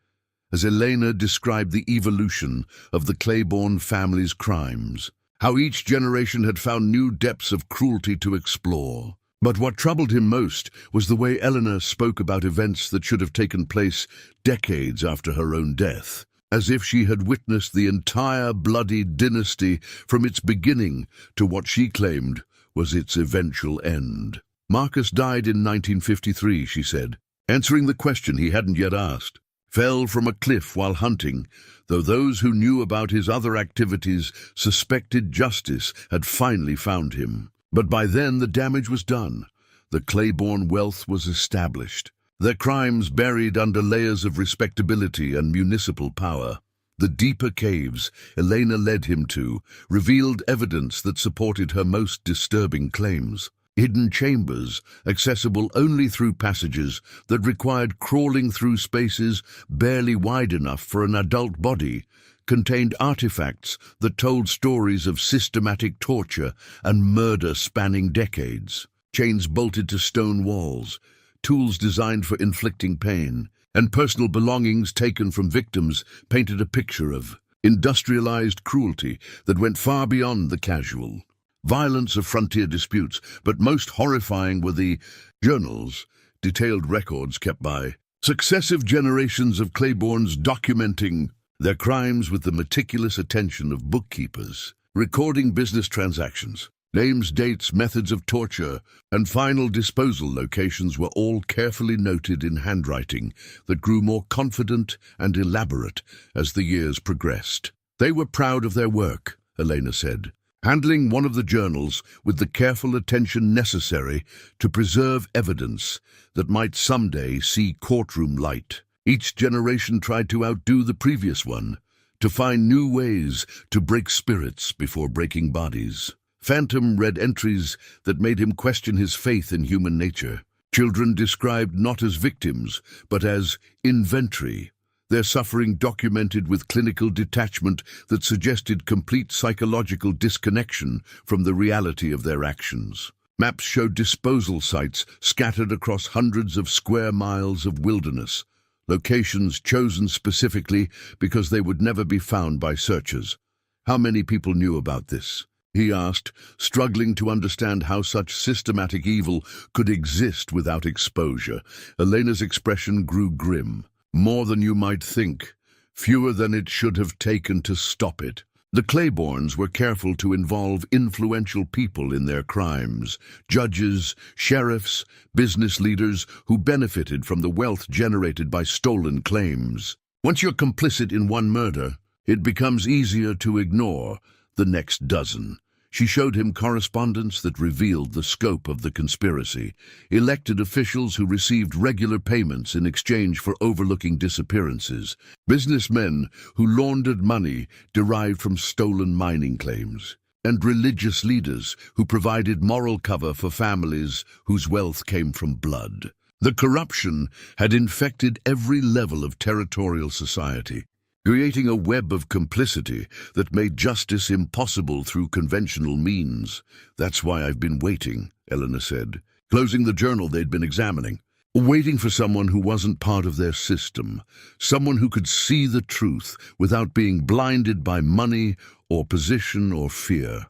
as Elena described the evolution of the Claiborne family's crimes, how each generation had found new depths of cruelty to explore. But what troubled him most was the way Eleanor spoke about events that should have taken place decades after her own death, as if she had witnessed the entire bloody dynasty from its beginning to what she claimed was its eventual end. Marcus died in 1953, she said, answering the question he hadn't yet asked. Fell from a cliff while hunting, though those who knew about his other activities suspected justice had finally found him. But by then the damage was done. The Claiborne wealth was established, their crimes buried under layers of respectability and municipal power. The deeper caves Elena led him to revealed evidence that supported her most disturbing claims. Hidden chambers, accessible only through passages that required crawling through spaces barely wide enough for an adult body, contained artifacts that told stories of systematic torture and murder spanning decades. Chains bolted to stone walls, tools designed for inflicting pain, and personal belongings taken from victims painted a picture of industrialized cruelty that went far beyond the casual. Violence of frontier disputes, but most horrifying were the journals, detailed records kept by successive generations of Claibornes documenting their crimes with the meticulous attention of bookkeepers, recording business transactions. Names, dates, methods of torture, and final disposal locations were all carefully noted in handwriting that grew more confident and elaborate as the years progressed. They were proud of their work, Elena said, handling one of the journals with the careful attention necessary to preserve evidence that might someday see courtroom light. Each generation tried to outdo the previous one, to find new ways to break spirits before breaking bodies. Phantom read entries that made him question his faith in human nature. Children described not as victims, but as inventory, their suffering documented with clinical detachment that suggested complete psychological disconnection from the reality of their actions. Maps showed disposal sites scattered across hundreds of square miles of wilderness, locations chosen specifically because they would never be found by searchers. How many people knew about this? He asked, struggling to understand how such systematic evil could exist without exposure. Elena's expression grew grim. More than you might think. Fewer than it should have taken to stop it. The Claibornes were careful to involve influential people in their crimes. Judges, sheriffs, business leaders who benefited from the wealth generated by stolen claims. Once you're complicit in one murder, it becomes easier to ignore the next dozen. She showed him correspondence that revealed the scope of the conspiracy. Elected officials who received regular payments in exchange for overlooking disappearances. Businessmen who laundered money derived from stolen mining claims. And religious leaders who provided moral cover for families whose wealth came from blood. The corruption had infected every level of territorial society, creating a web of complicity that made justice impossible through conventional means. That's why I've been waiting, Elena said, closing the journal they'd been examining. Waiting for someone who wasn't part of their system, someone who could see the truth without being blinded by money or position or fear.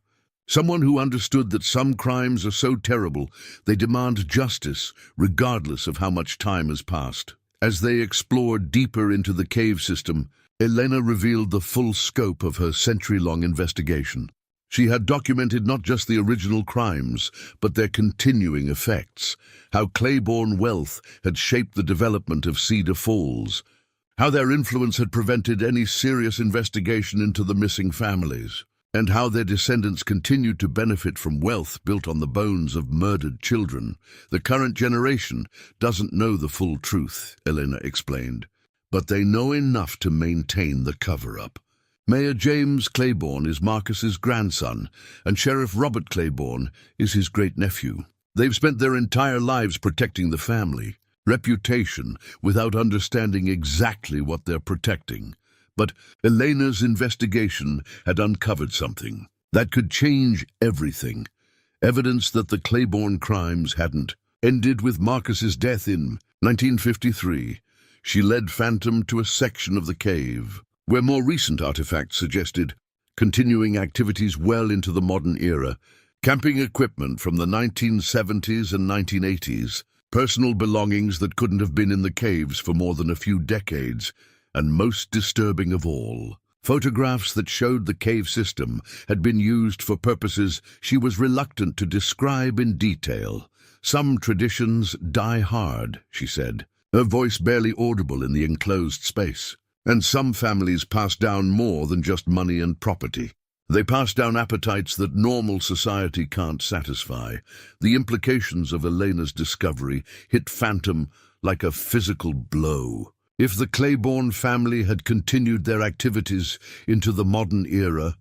Someone who understood that some crimes are so terrible they demand justice regardless of how much time has passed. As they explored deeper into the cave system, Elena revealed the full scope of her century-long investigation. She had documented not just the original crimes, but their continuing effects, how Claiborne wealth had shaped the development of Cedar Falls, how their influence had prevented any serious investigation into the missing families, and how their descendants continued to benefit from wealth built on the bones of murdered children. The current generation doesn't know the full truth, Elena explained, but they know enough to maintain the cover-up. Mayor James Claiborne is Marcus's grandson, and Sheriff Robert Claiborne is his great-nephew. They've spent their entire lives protecting the family, reputation, without understanding exactly what they're protecting. But Elena's investigation had uncovered something that could change everything. Evidence that the Claiborne crimes hadn't ended with Marcus's death in 1953. She led Phantom to a section of the cave where more recent artifacts suggested continuing activities well into the modern era, camping equipment from the 1970s and 1980s, personal belongings that couldn't have been in the caves for more than a few decades, and most disturbing of all, photographs that showed the cave system had been used for purposes she was reluctant to describe in detail. Some traditions die hard, she said, her voice barely audible in the enclosed space. And some families pass down more than just money and property. They pass down appetites that normal society can't satisfy. The implications of Elena's discovery hit Phantom like a physical blow. If the Claiborne family had continued their activities into the modern era,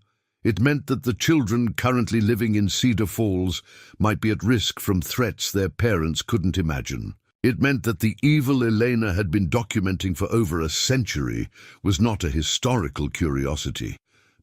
it meant that the children currently living in Cedar Falls might be at risk from threats their parents couldn't imagine. It meant that the evil Elena had been documenting for over a century was not a historical curiosity,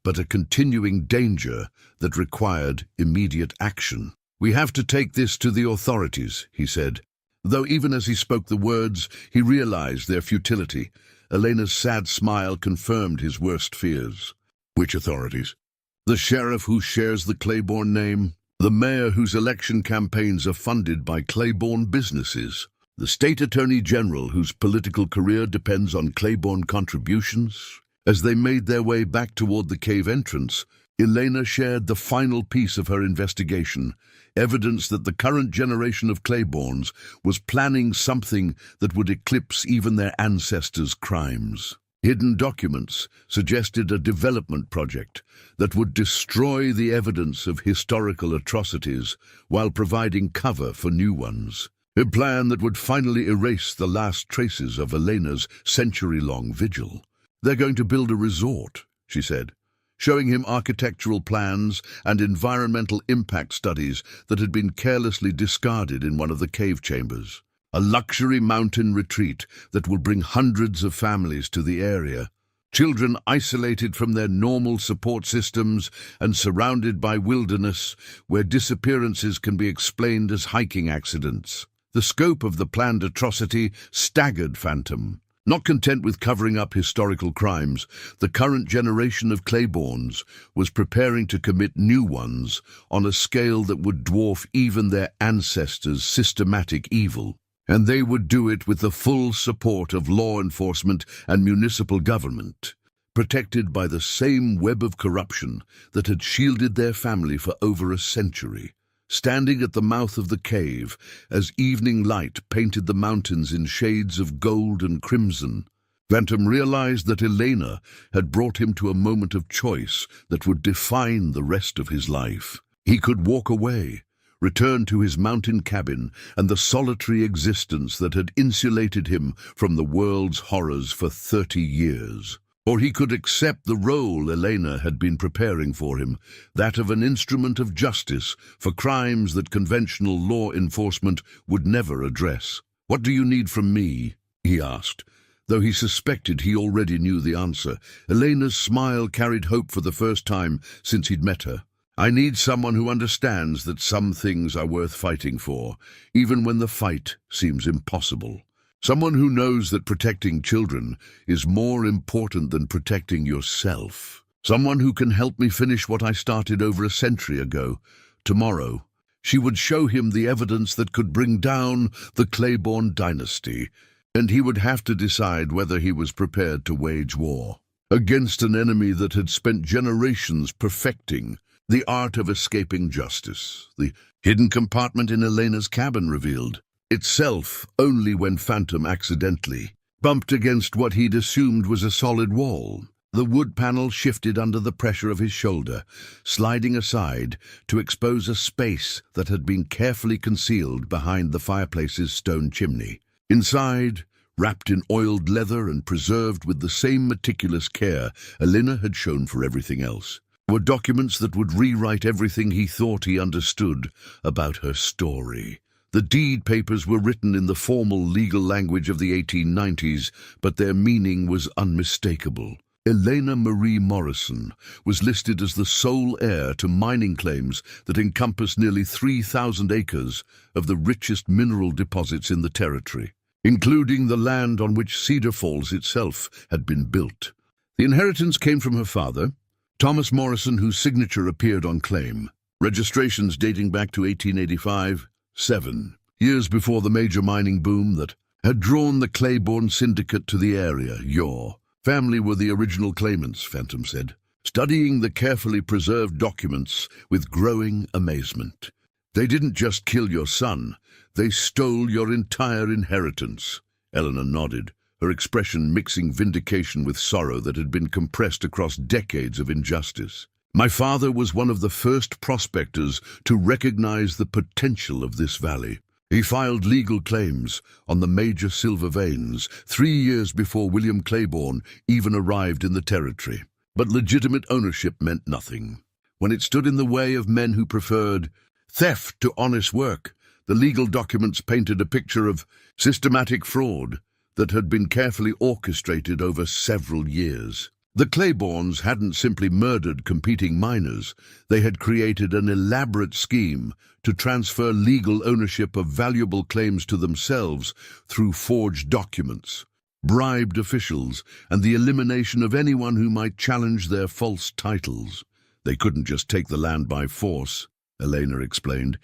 but a continuing danger that required immediate action. "We have to take this to the authorities," he said. Though even as he spoke the words, he realized their futility. Elena's sad smile confirmed his worst fears. "Which authorities?" "The sheriff who shares the Claiborne name, the mayor whose election campaigns are funded by Claiborne businesses, the state attorney general whose political career depends on Claiborne contributions." As they made their way back toward the cave entrance, Elena shared the final piece of her investigation, evidence that the current generation of Claibornes was planning something that would eclipse even their ancestors' crimes. Hidden documents suggested a development project that would destroy the evidence of historical atrocities while providing cover for new ones. A plan that would finally erase the last traces of Elena's century-long vigil. "They're going to build a resort," she said, showing him architectural plans and environmental impact studies that had been carelessly discarded in one of the cave chambers. "A luxury mountain retreat that will bring hundreds of families to the area. Children isolated from their normal support systems and surrounded by wilderness where disappearances can be explained as hiking accidents." The scope of the planned atrocity staggered Phantom. Not content with covering up historical crimes, the current generation of Claibornes was preparing to commit new ones on a scale that would dwarf even their ancestors' systematic evil. And they would do it with the full support of law enforcement and municipal government, protected by the same web of corruption that had shielded their family for over a century. Standing at the mouth of the cave, as evening light painted the mountains in shades of gold and crimson, Phantom realized that Elena had brought him to a moment of choice that would define the rest of his life. He could walk away, return to his mountain cabin and the solitary existence that had insulated him from the world's horrors for 30 years. Or he could accept the role Elena had been preparing for him, that of an instrument of justice for crimes that conventional law enforcement would never address. "What do you need from me?" he asked. Though he suspected he already knew the answer, Elena's smile carried hope for the first time since he'd met her. "I need someone who understands that some things are worth fighting for, even when the fight seems impossible. Someone who knows that protecting children is more important than protecting yourself. Someone who can help me finish what I started over a century ago. Tomorrow, she would show him the evidence that could bring down the Claiborne dynasty, and he would have to decide whether he was prepared to wage war against an enemy that had spent generations perfecting the art of escaping justice. The hidden compartment in Elena's cabin revealed itself only when Phantom accidentally bumped against what he'd assumed was a solid wall. The wood panel shifted under the pressure of his shoulder, sliding aside to expose a space that had been carefully concealed behind the fireplace's stone chimney. Inside, wrapped in oiled leather and preserved with the same meticulous care Elena had shown for everything else, were documents that would rewrite everything he thought he understood about her story. The deed papers were written in the formal legal language of the 1890s, but their meaning was unmistakable. Elena Marie Morrison was listed as the sole heir to mining claims that encompassed nearly 3,000 acres of the richest mineral deposits in the territory, including the land on which Cedar Falls itself had been built. The inheritance came from her father, Thomas Morrison, whose signature appeared on claim. Registrations dating back to 1885, 7 years before the major mining boom that had drawn the Claiborne syndicate to the area. "Your family were the original claimants," Phantom said, studying the carefully preserved documents with growing amazement. "They didn't just kill your son, they stole your entire inheritance." Eleanor nodded, her expression mixing vindication with sorrow that had been compressed across decades of injustice. "My father was one of the first prospectors to recognize the potential of this valley. He filed legal claims on the major silver veins 3 years before William Claiborne even arrived in the territory. But legitimate ownership meant nothing. When it stood in the way of men who preferred theft to honest work, the legal documents painted a picture of systematic fraud that had been carefully orchestrated over several years. The Claibornes hadn't simply murdered competing miners, they had created an elaborate scheme to transfer legal ownership of valuable claims to themselves through forged documents, bribed officials, and the elimination of anyone who might challenge their false titles. They couldn't just take the land by force, Elena explained,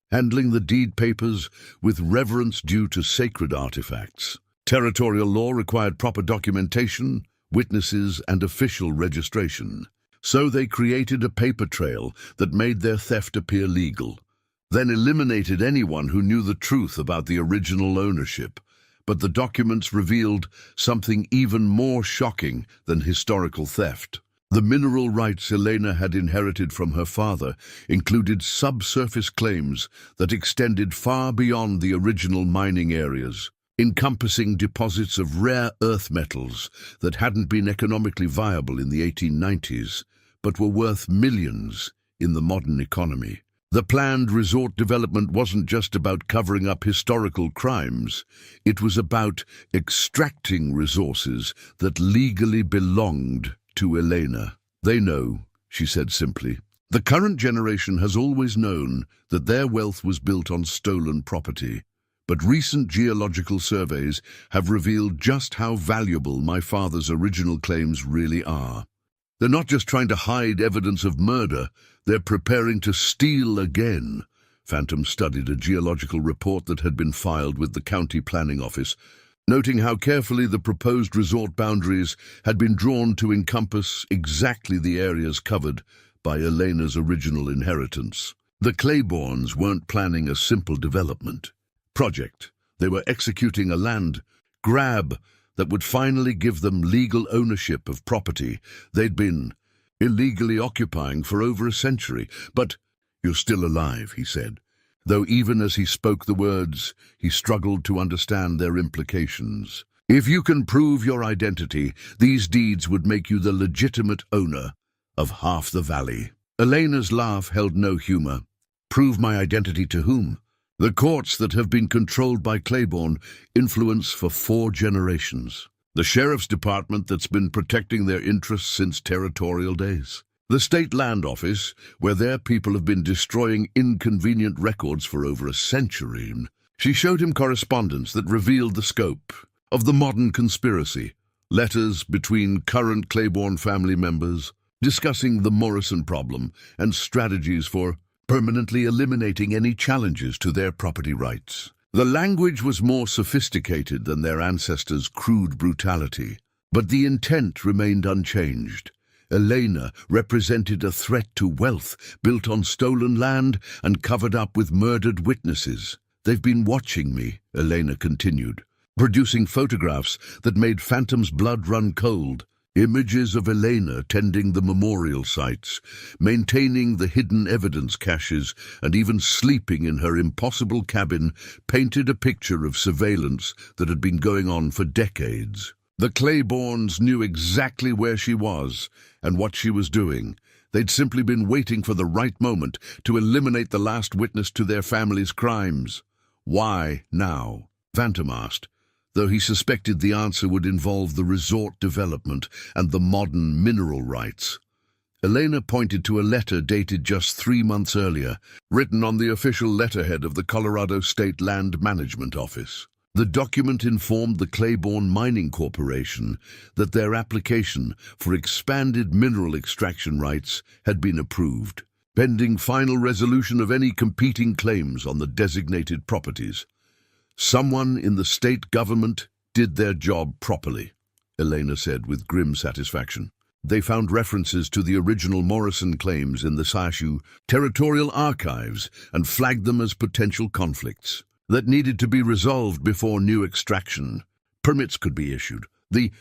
handling the deed papers with reverence due to sacred artifacts. Territorial law required proper documentation, witnesses, and official registration. So they created a paper trail that made their theft appear legal, then eliminated anyone who knew the truth about the original ownership. But the documents revealed something even more shocking than historical theft. The mineral rights Elena had inherited from her father included subsurface claims that extended far beyond the original mining areas, encompassing deposits of rare earth metals that hadn't been economically viable in the 1890s, but were worth millions in the modern economy. The planned resort development wasn't just about covering up historical crimes, it was about extracting resources that legally belonged to Elena. "They know," she said simply. "The current generation has always known that their wealth was built on stolen property. But recent geological surveys have revealed just how valuable my father's original claims really are. They're not just trying to hide evidence of murder, they're preparing to steal again. Phantom studied a geological report that had been filed with the county planning office, noting how carefully the proposed resort boundaries had been drawn to encompass exactly the areas covered by Elena's original inheritance. The Claibornes weren't planning a simple development project. They were executing a land grab that would finally give them legal ownership of property they'd been illegally occupying for over a century. "But you're still alive," he said, though even as he spoke the words, he struggled to understand their implications. "If you can prove your identity, these deeds would make you the legitimate owner of half the valley." Elena's laugh held no humor. "Prove my identity to whom?" "The courts that have been controlled by Claiborne influence for 4 generations. The sheriff's department that's been protecting their interests since territorial days. The state land office, where their people have been destroying inconvenient records for over a century." She showed him correspondence that revealed the scope of the modern conspiracy. Letters between current Claiborne family members discussing the Morrison problem and strategies for permanently eliminating any challenges to their property rights. The language was more sophisticated than their ancestors' crude brutality, but the intent remained unchanged. Elena represented a threat to wealth built on stolen land and covered up with murdered witnesses. "They've been watching me," Elena continued, producing photographs that made Phantom's blood run cold. Images of Elena tending the memorial sites, maintaining the hidden evidence caches, and even sleeping in her impossible cabin painted a picture of surveillance that had been going on for decades. The Claibornes knew exactly where she was and what she was doing. They'd simply been waiting for the right moment to eliminate the last witness to their family's crimes. "Why now?" Phantom asked, though he suspected the answer would involve the resort development and the modern mineral rights. Elena pointed to a letter dated just 3 months earlier, written on the official letterhead of the Colorado State Land Management Office. The document informed the Claiborne Mining Corporation that their application for expanded mineral extraction rights had been approved, pending final resolution of any competing claims on the designated properties. "Someone in the state government did their job properly," Elena said with grim satisfaction. They found references to the original Morrison claims in the Sashu territorial archives and flagged them as potential conflicts that needed to be resolved before new extraction permits could be issued. The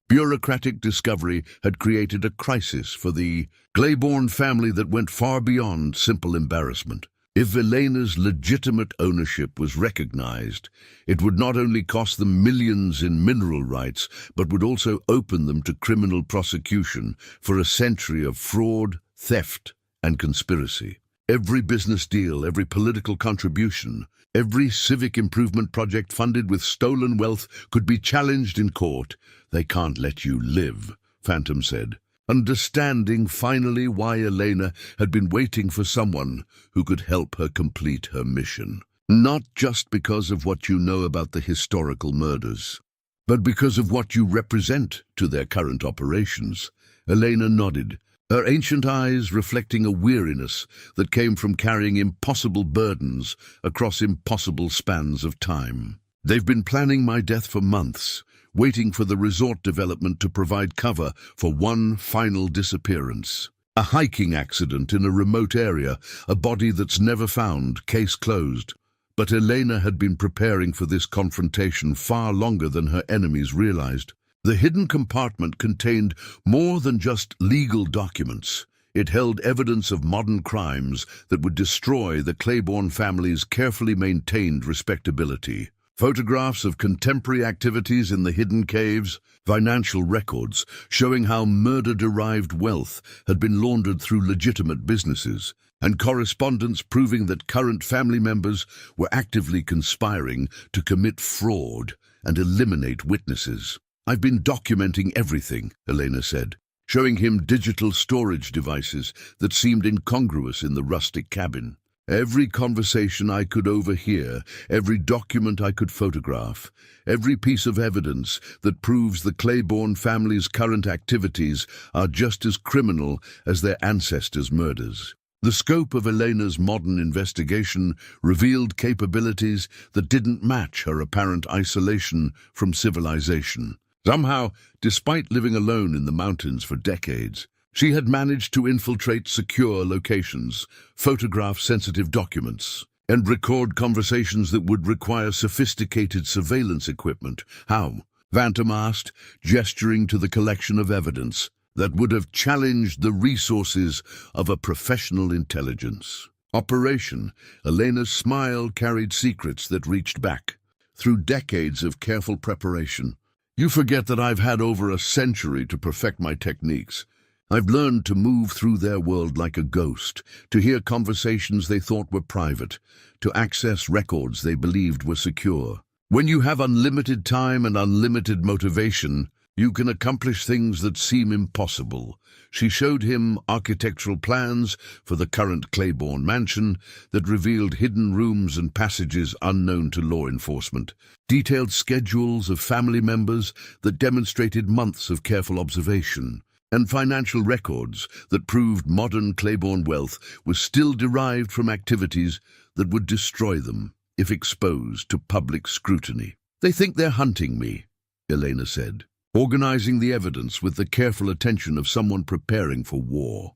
bureaucratic discovery had created a crisis for the Claiborne family that went far beyond simple embarrassment. If Elena's legitimate ownership was recognized, it would not only cost them millions in mineral rights, but would also open them to criminal prosecution for a century of fraud, theft, and conspiracy. Every business deal, every political contribution, every civic improvement project funded with stolen wealth could be challenged in court. "They can't let you live," Phantom said, understanding finally why Elena had been waiting for someone who could help her complete her mission. "Not just because of what you know about the historical murders, but because of what you represent to their current operations." Elena nodded, her ancient eyes reflecting a weariness that came from carrying impossible burdens across impossible spans of time. "They've been planning my death for months, waiting for the resort development to provide cover for one final disappearance. A hiking accident in a remote area, a body that's never found, case closed." But Elena had been preparing for this confrontation far longer than her enemies realized. The hidden compartment contained more than just legal documents. It held evidence of modern crimes that would destroy the Claiborne family's carefully maintained respectability. Photographs of contemporary activities in the hidden caves, financial records showing how murder-derived wealth had been laundered through legitimate businesses, and correspondence proving that current family members were actively conspiring to commit fraud and eliminate witnesses. "I've been documenting everything," Elena said, showing him digital storage devices that seemed incongruous in the rustic cabin. Every conversation I could overhear, every document I could photograph, every piece of evidence that proves the Claiborne family's current activities are just as criminal as their ancestors' murders. The scope of Elena's modern investigation revealed capabilities that didn't match her apparent isolation from civilization. Somehow, despite living alone in the mountains for decades, she had managed to infiltrate secure locations, photograph sensitive documents, and record conversations that would require sophisticated surveillance equipment. How? Phantom asked, gesturing to the collection of evidence that would have challenged the resources of a professional intelligence. Operation. Elena's smile carried secrets that reached back through decades of careful preparation. You forget that I've had over a century to perfect my techniques. I've learned to move through their world like a ghost, to hear conversations they thought were private, to access records they believed were secure. When you have unlimited time and unlimited motivation, you can accomplish things that seem impossible. She showed him architectural plans for the current Claiborne mansion that revealed hidden rooms and passages unknown to law enforcement, detailed schedules of family members that demonstrated months of careful observation, and financial records that proved modern Claiborne wealth was still derived from activities that would destroy them if exposed to public scrutiny. They think they're hunting me, Elena said, organizing the evidence with the careful attention of someone preparing for war.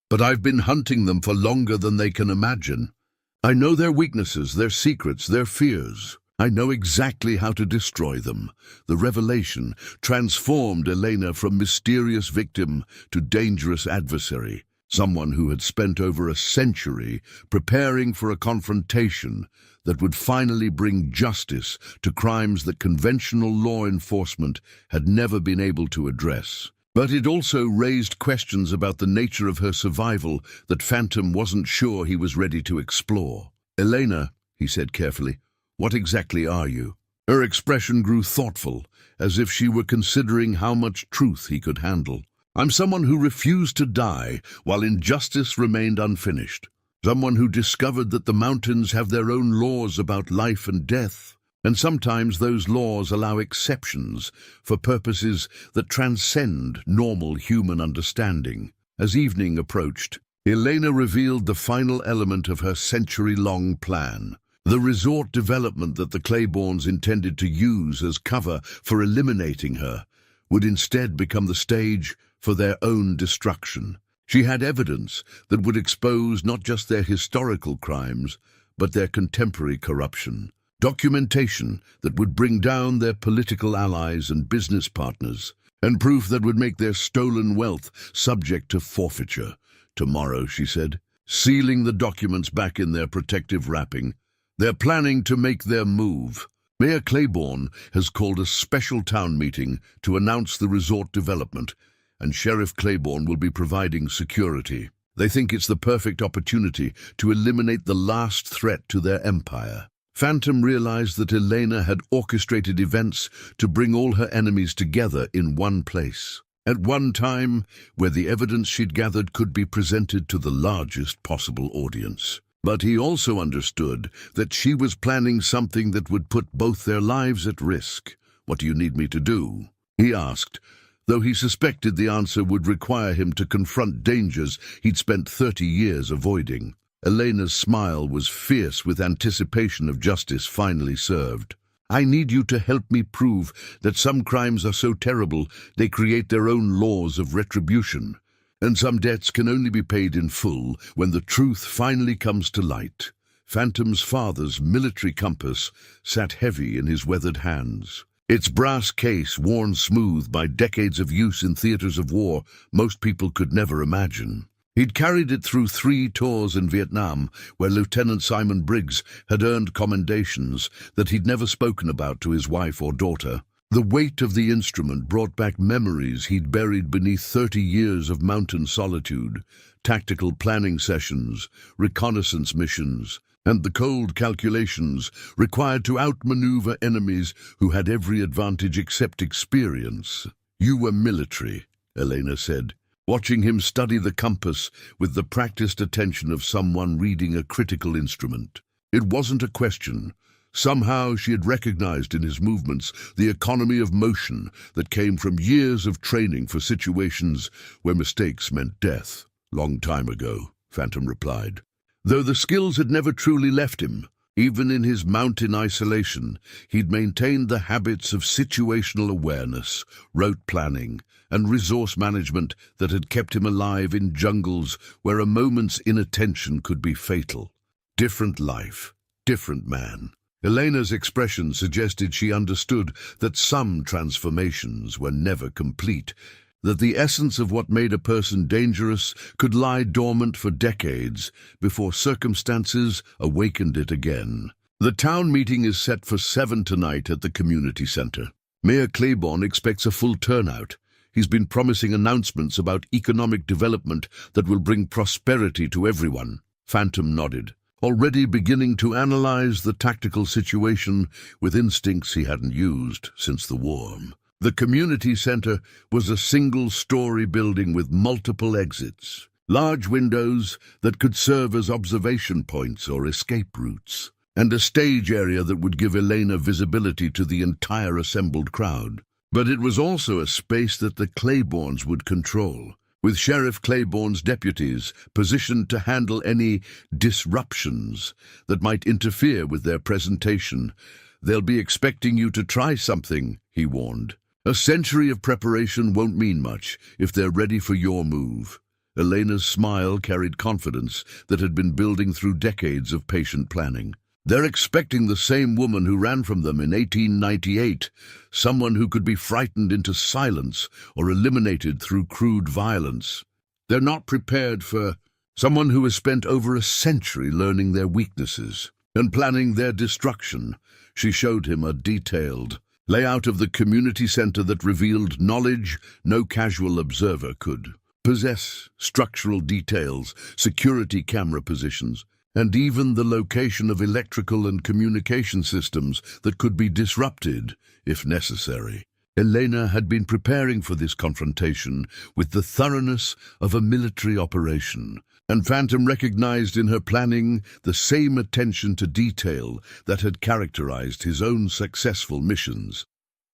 But I've been hunting them for longer than they can imagine. I know their weaknesses, their secrets, their fears. I know exactly how to destroy them. The revelation transformed Elena from mysterious victim to dangerous adversary, someone who had spent over a century preparing for a confrontation that would finally bring justice to crimes that conventional law enforcement had never been able to address. But it also raised questions about the nature of her survival that Phantom wasn't sure he was ready to explore. Elena, he said carefully, what exactly are you? Her expression grew thoughtful, as if she were considering how much truth he could handle. I'm someone who refused to die while injustice remained unfinished. Someone who discovered that the mountains have their own laws about life and death, and sometimes those laws allow exceptions for purposes that transcend normal human understanding. As evening approached, Elena revealed the final element of her century-long plan. The resort development that the Claibornes intended to use as cover for eliminating her would instead become the stage for their own destruction. She had evidence that would expose not just their historical crimes, but their contemporary corruption. Documentation that would bring down their political allies and business partners, and proof that would make their stolen wealth subject to forfeiture. Tomorrow, she said, sealing the documents back in their protective wrapping. They're planning to make their move. Mayor Claiborne has called a special town meeting to announce the resort development, and Sheriff Claiborne will be providing security. They think it's the perfect opportunity to eliminate the last threat to their empire. Phantom realized that Elena had orchestrated events to bring all her enemies together in one place. At one time, where the evidence she'd gathered could be presented to the largest possible audience. But he also understood that she was planning something that would put both their lives at risk. What do you need me to do? He asked, though he suspected the answer would require him to confront dangers he'd spent 30 years avoiding. Elena's smile was fierce with anticipation of justice finally served. I need you to help me prove that some crimes are so terrible they create their own laws of retribution. And some debts can only be paid in full when the truth finally comes to light. Phantom's father's military compass sat heavy in his weathered hands. Its brass case worn smooth by decades of use in theaters of war most people could never imagine. He'd carried it through 3 tours in Vietnam, where Lieutenant Simon Briggs had earned commendations that he'd never spoken about to his wife or daughter. The weight of the instrument brought back memories he'd buried beneath 30 years of mountain solitude, tactical planning sessions, reconnaissance missions, and the cold calculations required to outmaneuver enemies who had every advantage except experience. You were military, Elena said, watching him study the compass with the practiced attention of someone reading a critical instrument. It wasn't a question. Somehow she had recognized in his movements the economy of motion that came from years of training for situations where mistakes meant death. "Long time ago," Phantom replied. Though the skills had never truly left him, even in his mountain isolation, he'd maintained the habits of situational awareness, route planning, and resource management that had kept him alive in jungles where a moment's inattention could be fatal. Different life, different man. Elena's expression suggested she understood that some transformations were never complete, that the essence of what made a person dangerous could lie dormant for decades before circumstances awakened it again. The town meeting is set for 7 tonight at the community center. Mayor Claiborne expects a full turnout. He's been promising announcements about economic development that will bring prosperity to everyone. Phantom nodded, already beginning to analyze the tactical situation with instincts he hadn't used since the war. The community center was a single-story building with multiple exits, large windows that could serve as observation points or escape routes, and a stage area that would give Elena visibility to the entire assembled crowd. But it was also a space that the Claibornes would control, with Sheriff Claiborne's deputies positioned to handle any disruptions that might interfere with their presentation. "They'll be expecting you to try something," he warned. "A century of preparation won't mean much if they're ready for your move." Elena's smile carried confidence that had been building through decades of patient planning. "They're expecting the same woman who ran from them in 1898, someone who could be frightened into silence or eliminated through crude violence. They're not prepared for someone who has spent over a century learning their weaknesses and planning their destruction." She showed him a detailed layout of the community center that revealed knowledge no casual observer could possess: structural details, security camera positions, and even the location of electrical and communication systems that could be disrupted if necessary. Elena had been preparing for this confrontation with the thoroughness of a military operation, and Phantom recognized in her planning the same attention to detail that had characterized his own successful missions.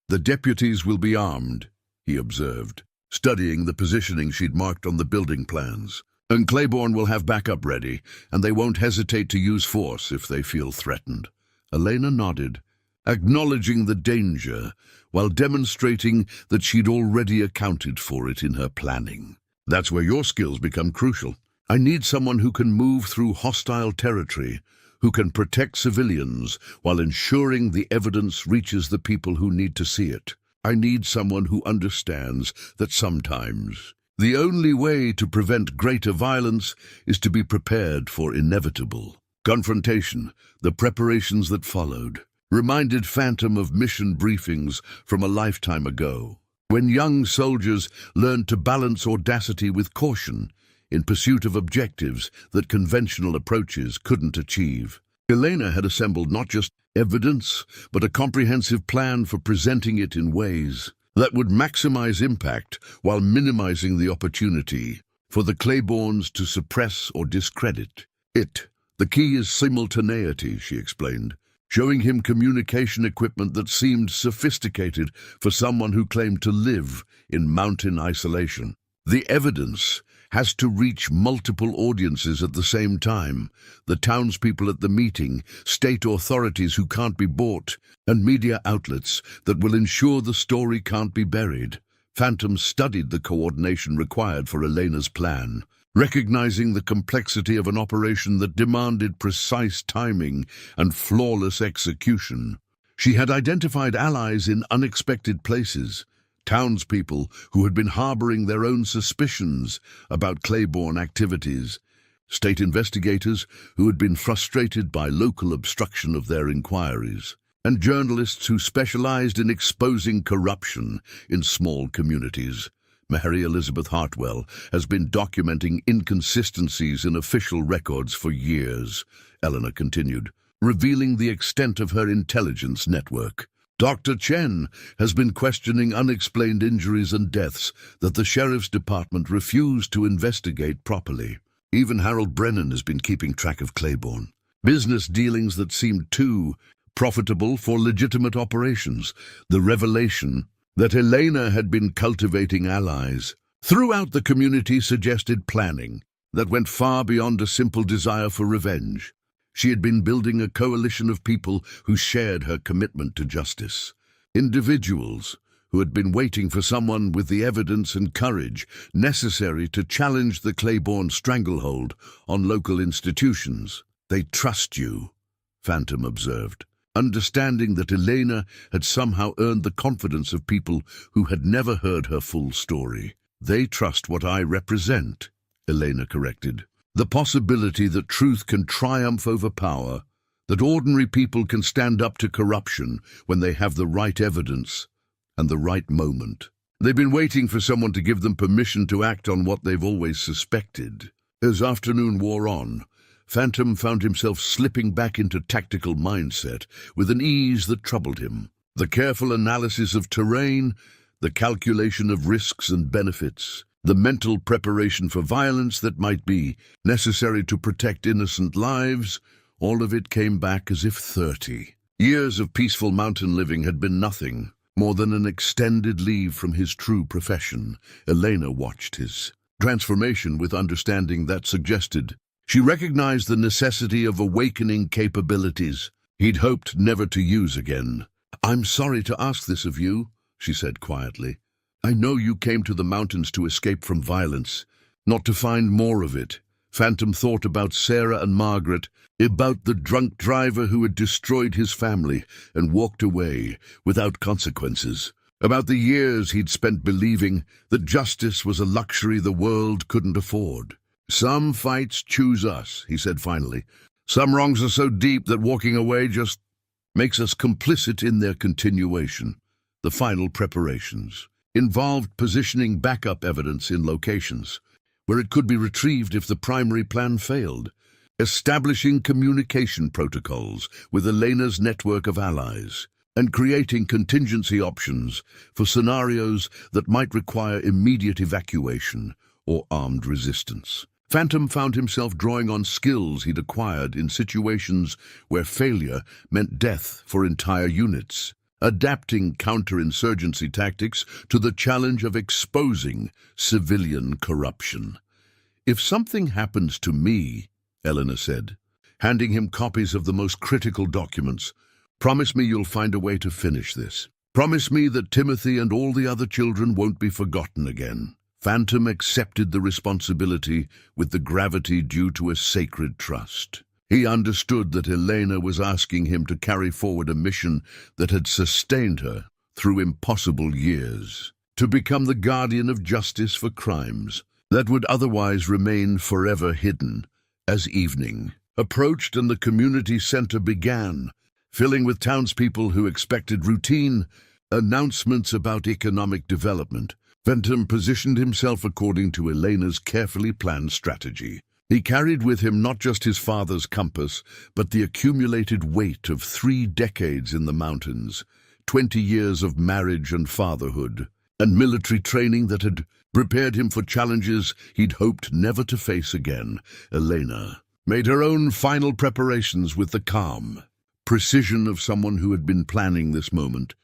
"The deputies will be armed," he observed, studying the positioning she'd marked on the building plans. "And Claiborne will have backup ready, and they won't hesitate to use force if they feel threatened." Elena nodded, acknowledging the danger while demonstrating that she'd already accounted for it in her planning. "That's where your skills become crucial. I need someone who can move through hostile territory, who can protect civilians while ensuring the evidence reaches the people who need to see it. I need someone who understands that sometimes the only way to prevent greater violence is to be prepared for inevitable confrontation." The preparations that followed reminded Phantom of mission briefings from a lifetime ago, when young soldiers learned to balance audacity with caution in pursuit of objectives that conventional approaches couldn't achieve. Elena had assembled not just evidence, but a comprehensive plan for presenting it in ways that would maximize impact while minimizing the opportunity for the Claibornes to suppress or discredit it. "The key is simultaneity," she explained, showing him communication equipment that seemed sophisticated for someone who claimed to live in mountain isolation. "The evidence has to reach multiple audiences at the same time: the townspeople at the meeting, state authorities who can't be bought, and media outlets that will ensure the story can't be buried." Phantom studied the coordination required for Elena's plan, recognizing the complexity of an operation that demanded precise timing and flawless execution. She had identified allies in unexpected places: townspeople who had been harboring their own suspicions about Claiborne activities, state investigators who had been frustrated by local obstruction of their inquiries, and journalists who specialized in exposing corruption in small communities. Mary Elizabeth Hartwell has been documenting inconsistencies in official records for years, Eleanor continued, revealing the extent of her intelligence network. Dr. Chen has been questioning unexplained injuries and deaths that the sheriff's department refused to investigate properly. Even Harold Brennan has been keeping track of Claiborne. Business dealings that seemed too profitable for legitimate operations. The revelation that Elena had been cultivating allies throughout the community suggested planning that went far beyond a simple desire for revenge. She had been building a coalition of people who shared her commitment to justice. Individuals who had been waiting for someone with the evidence and courage necessary to challenge the Claiborne stranglehold on local institutions. "They trust you," Phantom observed, understanding that Elena had somehow earned the confidence of people who had never heard her full story. "They trust what I represent," Elena corrected. "The possibility that truth can triumph over power, that ordinary people can stand up to corruption when they have the right evidence and the right moment. They've been waiting for someone to give them permission to act on what they've always suspected." As afternoon wore on, Phantom found himself slipping back into tactical mindset with an ease that troubled him. The careful analysis of terrain, the calculation of risks and benefits, the mental preparation for violence that might be necessary to protect innocent lives, all of it came back as if 30 years of peaceful mountain living had been nothing more than an extended leave from his true profession. Elena watched his transformation with understanding that suggested she recognized the necessity of awakening capabilities he'd hoped never to use again. "I'm sorry to ask this of you," she said quietly. "I know you came to the mountains to escape from violence, not to find more of it." Phantom thought about Sarah and Margaret, about the drunk driver who had destroyed his family and walked away without consequences, about the years he'd spent believing that justice was a luxury the world couldn't afford. "Some fights choose us," he said finally. "Some wrongs are so deep that walking away just makes us complicit in their continuation." The final preparations involved positioning backup evidence in locations where it could be retrieved if the primary plan failed, establishing communication protocols with Elena's network of allies, and creating contingency options for scenarios that might require immediate evacuation or armed resistance. Phantom found himself drawing on skills he'd acquired in situations where failure meant death for entire units, adapting counterinsurgency tactics to the challenge of exposing civilian corruption. "If something happens to me," Elena said, handing him copies of the most critical documents, "promise me you'll find a way to finish this. Promise me that Timothy and all the other children won't be forgotten again." Phantom accepted the responsibility with the gravity due to a sacred trust. He understood that Elena was asking him to carry forward a mission that had sustained her through impossible years, to become the guardian of justice for crimes that would otherwise remain forever hidden. As evening approached and the community center began, filling with townspeople who expected routine announcements about economic development, Phantom positioned himself according to Elena's carefully planned strategy. He carried with him not just his father's compass, but the accumulated weight of 3 decades in the mountains, 20 years of marriage and fatherhood, and military training that had prepared him for challenges he'd hoped never to face again. Elena made her own final preparations with the calm precision of someone who had been planning this moment.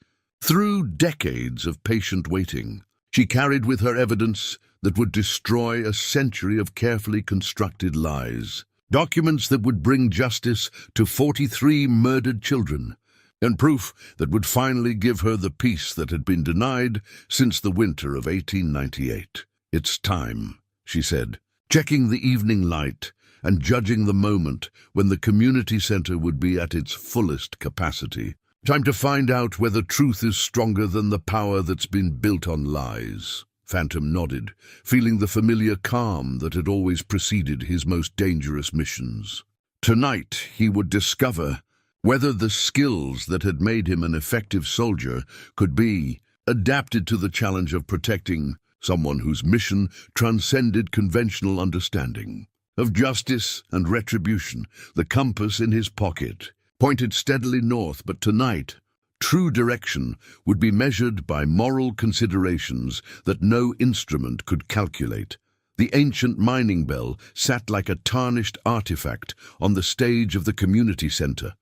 Through decades of patient waiting, she carried with her evidence that would destroy a century of carefully constructed lies, documents that would bring justice to 43 murdered children, and proof that would finally give her the peace that had been denied since the winter of 1898. "It's time," she said, checking the evening light and judging the moment when the community center would be at its fullest capacity. "Time to find out whether truth is stronger than the power that's been built on lies." Phantom nodded, feeling the familiar calm that had always preceded his most dangerous missions. Tonight he would discover whether the skills that had made him an effective soldier could be adapted to the challenge of protecting someone whose mission transcended conventional understanding of justice and retribution. The compass in his pocket pointed steadily north, but tonight True direction would be measured by moral considerations that no instrument could calculate. The ancient mining bell sat like a tarnished artifact on the stage of the community center,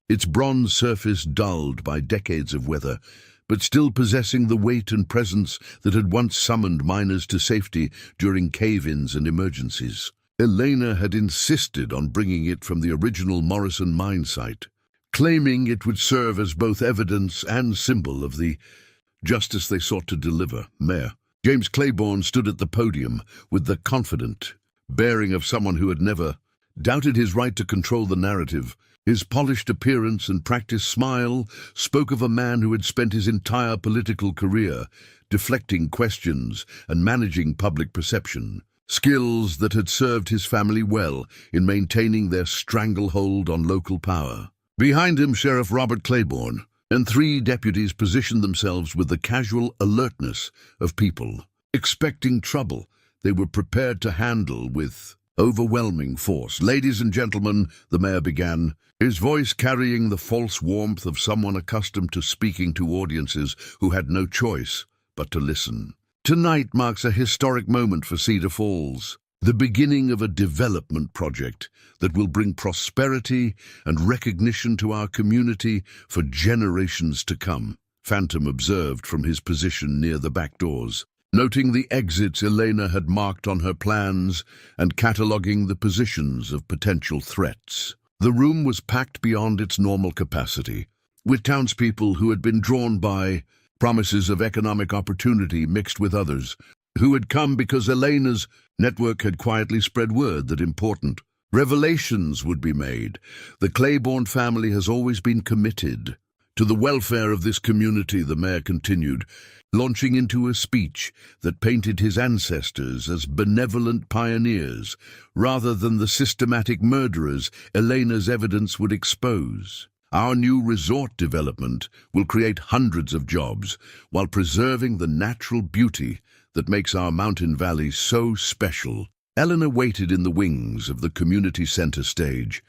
its bronze surface dulled by decades of weather, but still possessing the weight and presence that had once summoned miners to safety during cave-ins and emergencies. Elena had insisted on bringing it from the original Morrison mine site, claiming it would serve as both evidence and symbol of the justice they sought to deliver. Mayor James Claiborne stood at the podium with the confident bearing of someone who had never doubted his right to control the narrative. His polished appearance and practiced smile spoke of a man who had spent his entire political career deflecting questions and managing public perception, skills that had served his family well in maintaining their stranglehold on local power. Behind him, Sheriff Robert Claiborne and 3 deputies positioned themselves with the casual alertness of people expecting trouble they were prepared to handle with overwhelming force. "Ladies and gentlemen," the mayor began, his voice carrying the false warmth of someone accustomed to speaking to audiences who had no choice but to listen. "Tonight marks a historic moment for Cedar Falls, the beginning of a development project that will bring prosperity and recognition to our community for generations to come," Phantom observed from his position near the back doors, noting the exits Elena had marked on her plans and cataloguing the positions of potential threats. The room was packed beyond its normal capacity, with townspeople who had been drawn by promises of economic opportunity mixed with others who had come because Elena's network had quietly spread word that important revelations would be made. "The Claiborne family has always been committed to the welfare of this community," the mayor continued, launching into a speech that painted his ancestors as benevolent pioneers rather than the systematic murderers Elena's evidence would expose. "Our new resort development will create hundreds of jobs while preserving the natural beauty that makes our mountain valley so special." Elena waited in the wings of the community center stage,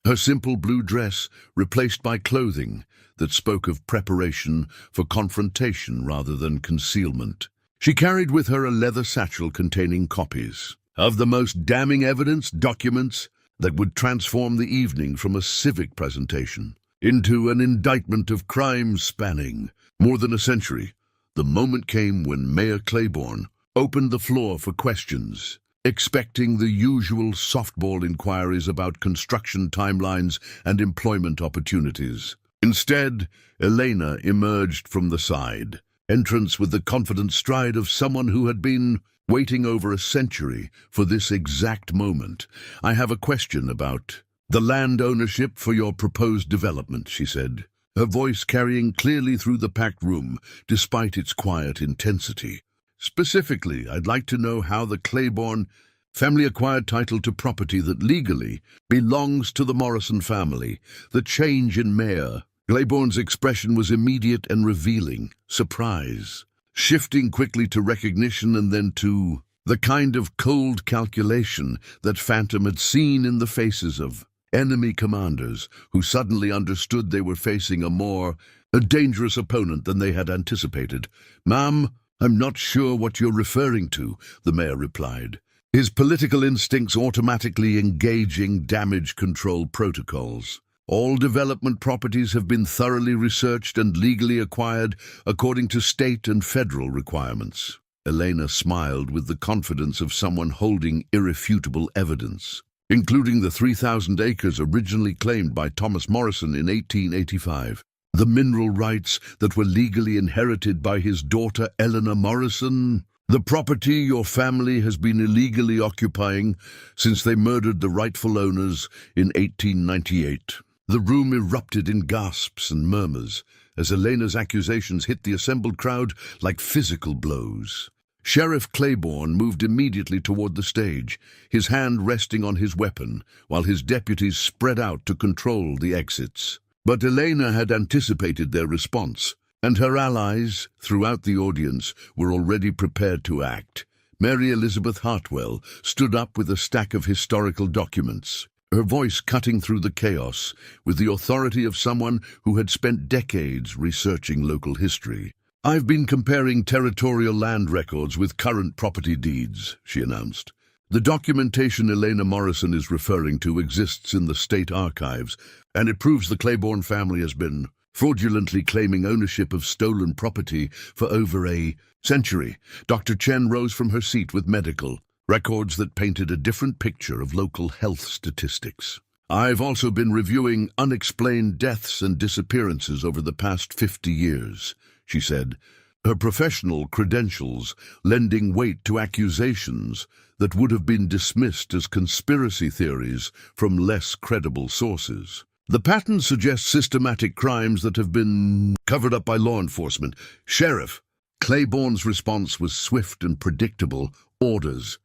her simple blue dress replaced by clothing that spoke of preparation for confrontation rather than concealment. She carried with her a leather satchel containing copies of the most damning evidence, documents that would transform the evening from a civic presentation into an indictment of crimes spanning more than a century. The moment came when Mayor Claiborne opened the floor for questions, expecting the usual softball inquiries about construction timelines and employment opportunities. Instead, Elena emerged from the side entrance with the confident stride of someone who had been waiting over a century for this exact moment. "I have a question about the land ownership for your proposed development," she said, her voice carrying clearly through the packed room despite its quiet intensity. "Specifically, I'd like to know how the Claiborne family acquired title to property that legally belongs to the Morrison family. The change in Mayor Claiborne's expression was immediate and revealing, surprise, shifting quickly to recognition and then to the kind of cold calculation that Phantom had seen in the faces of enemy commanders who suddenly understood they were facing a dangerous opponent than they had anticipated. "Ma'am, I'm not sure what you're referring to," the mayor replied, his political instincts automatically engaging damage control protocols. "All development properties have been thoroughly researched and legally acquired according to state and federal requirements." Elena smiled with the confidence of someone holding irrefutable evidence, including the 3,000 acres originally claimed by Thomas Morrison in 1885, the mineral rights that were legally inherited by his daughter Eleanor Morrison, the property your family has been illegally occupying since they murdered the rightful owners in 1898. The room erupted in gasps and murmurs as Elena's accusations hit the assembled crowd like physical blows. Sheriff Claiborne moved immediately toward the stage, his hand resting on his weapon, while his deputies spread out to control the exits. But Elena had anticipated their response, and her allies throughout the audience were already prepared to act. Mary Elizabeth Hartwell stood up with a stack of historical documents, her voice cutting through the chaos with the authority of someone who had spent decades researching local history. "I've been comparing territorial land records with current property deeds," she announced. "The documentation Elena Morrison is referring to exists in the state archives, and it proves the Claiborne family has been fraudulently claiming ownership of stolen property for over a century." Dr. Chen rose from her seat with medical records that painted a different picture of local health statistics. "I've also been reviewing unexplained deaths and disappearances over the past 50 years, she said, her professional credentials lending weight to accusations that would have been dismissed as conspiracy theories from less credible sources. "The pattern suggests systematic crimes that have been covered up by law enforcement. Sheriff." Claiborne's response was swift and predictable. "Orders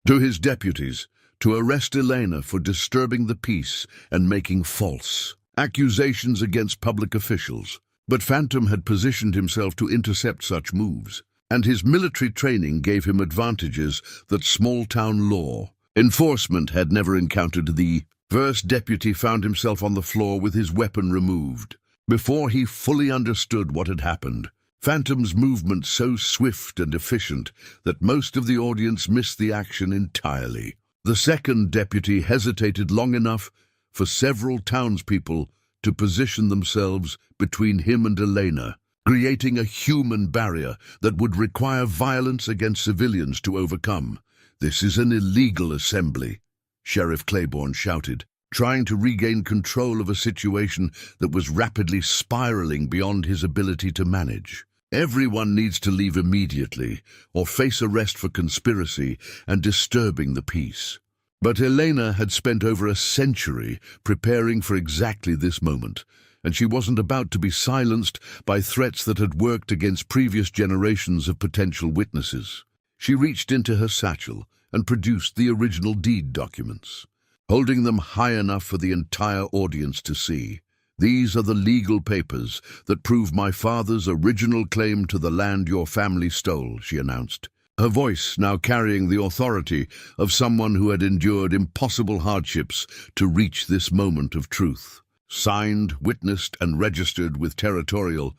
to his deputies to arrest Elena for disturbing the peace and making false accusations against public officials." But Phantom had positioned himself to intercept such moves, and his military training gave him advantages that small-town law enforcement had never encountered. The first deputy found himself on the floor with his weapon removed. Before he fully understood what had happened, Phantom's movement so swift and efficient that most of the audience missed the action entirely. The second deputy hesitated long enough for several townspeople to position themselves between him and Elena, creating a human barrier that would require violence against civilians to overcome. "This is an illegal assembly," Sheriff Claiborne shouted, trying to regain control of a situation that was rapidly spiraling beyond his ability to manage. "Everyone needs to leave immediately or face arrest for conspiracy and disturbing the peace." But Elena had spent over a century preparing for exactly this moment, and she wasn't about to be silenced by threats that had worked against previous generations of potential witnesses. She reached into her satchel and produced the original deed documents, holding them high enough for the entire audience to see. "These are the legal papers that prove my father's original claim to the land your family stole," she announced, her voice now carrying the authority of someone who had endured impossible hardships to reach this moment of truth. "Signed, witnessed, and registered with territorial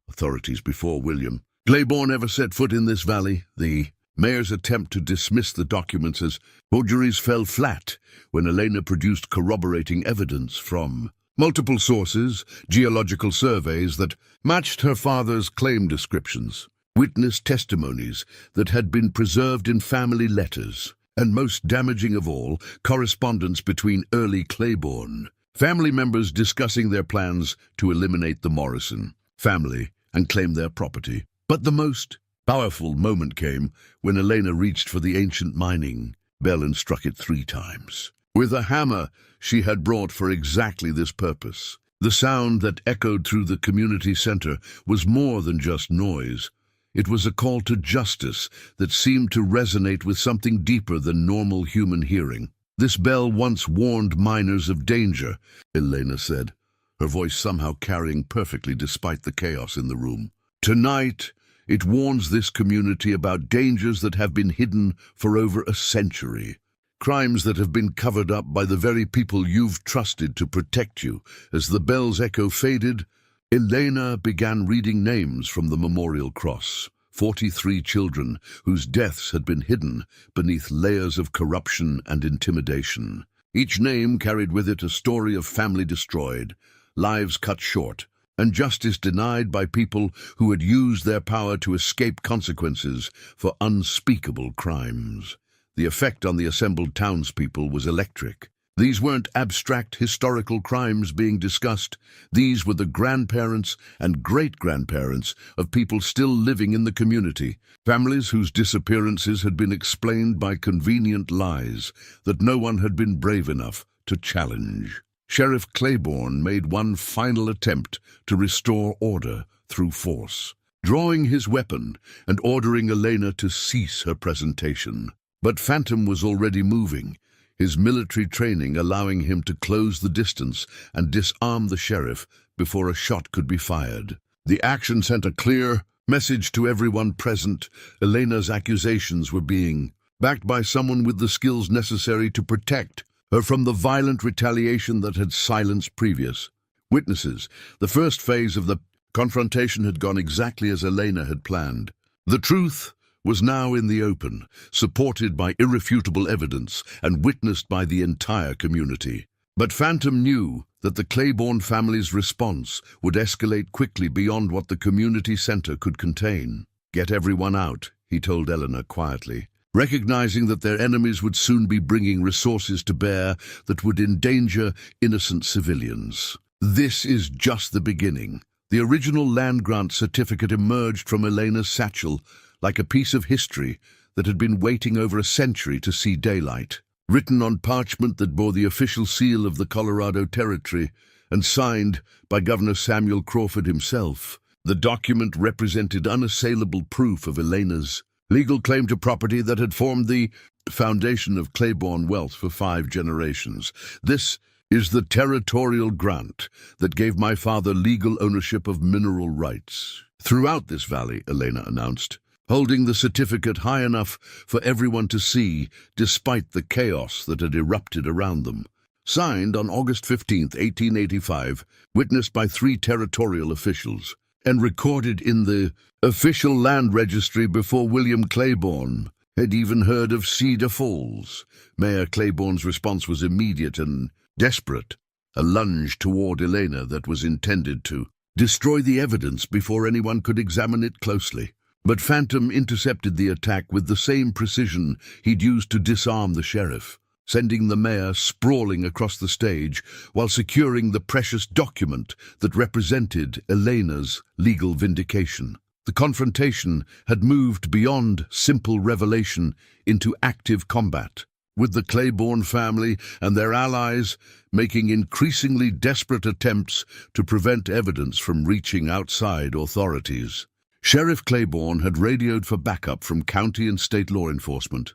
authorities before William Claiborne ever set foot in this valley." The mayor's attempt to dismiss the documents as forgeries fell flat when Elena produced corroborating evidence from multiple sources, geological surveys that matched her father's claim descriptions, witness testimonies that had been preserved in family letters, and most damaging of all, correspondence between early Claiborne family members discussing their plans to eliminate the Morrison family and claim their property. But the most powerful moment came when Elena reached for the ancient mining bell and struck it 3 times. With a hammer she had brought for exactly this purpose. The sound that echoed through the community center was more than just noise. It was a call to justice that seemed to resonate with something deeper than normal human hearing. "This bell once warned miners of danger," Elena said, her voice somehow carrying perfectly despite the chaos in the room. "Tonight, it warns this community about dangers that have been hidden for over a century. Crimes that have been covered up by the very people you've trusted to protect you." As the bell's echo faded, Elena began reading names from the memorial cross. 43 children whose deaths had been hidden beneath layers of corruption and intimidation. Each name carried with it a story of family destroyed, lives cut short, and justice denied by people who had used their power to escape consequences for unspeakable crimes. The effect on the assembled townspeople was electric. These weren't abstract historical crimes being discussed. These were the grandparents and great-grandparents of people still living in the community, families whose disappearances had been explained by convenient lies that no one had been brave enough to challenge. Sheriff Claiborne made one final attempt to restore order through force, drawing his weapon and ordering Elena to cease her presentation. But Phantom was already moving, his military training allowing him to close the distance and disarm the sheriff before a shot could be fired. The action sent a clear message to everyone present. Elena's accusations were being backed by someone with the skills necessary to protect her from the violent retaliation that had silenced previous witnesses. The first phase of the confrontation had gone exactly as Elena had planned. The truth was now in the open, supported by irrefutable evidence and witnessed by the entire community. But Phantom knew that the Claiborne family's response would escalate quickly beyond what the community center could contain. "Get everyone out," he told Eleanor quietly, recognizing that their enemies would soon be bringing resources to bear that would endanger innocent civilians. This is just the beginning. The original land grant certificate emerged from Elena's satchel like a piece of history that had been waiting over a century to see daylight. Written on parchment that bore the official seal of the Colorado Territory and signed by Governor Samuel Crawford himself, the document represented unassailable proof of Elena's legal claim to property that had formed the foundation of Claiborne wealth for 5 generations. "This is the territorial grant that gave my father legal ownership of mineral rights throughout this valley," Elena announced, holding the certificate high enough for everyone to see despite the chaos that had erupted around them. Signed on August 15, 1885, witnessed by 3 territorial officials, and recorded in the official land registry before William Claiborne had even heard of Cedar Falls. Mayor Claiborne's response was immediate and desperate, a lunge toward Elena that was intended to destroy the evidence before anyone could examine it closely. But Phantom intercepted the attack with the same precision he'd used to disarm the sheriff, sending the mayor sprawling across the stage while securing the precious document that represented Elena's legal vindication. The confrontation had moved beyond simple revelation into active combat, with the Claiborne family and their allies making increasingly desperate attempts to prevent evidence from reaching outside authorities. Sheriff Claiborne had radioed for backup from county and state law enforcement,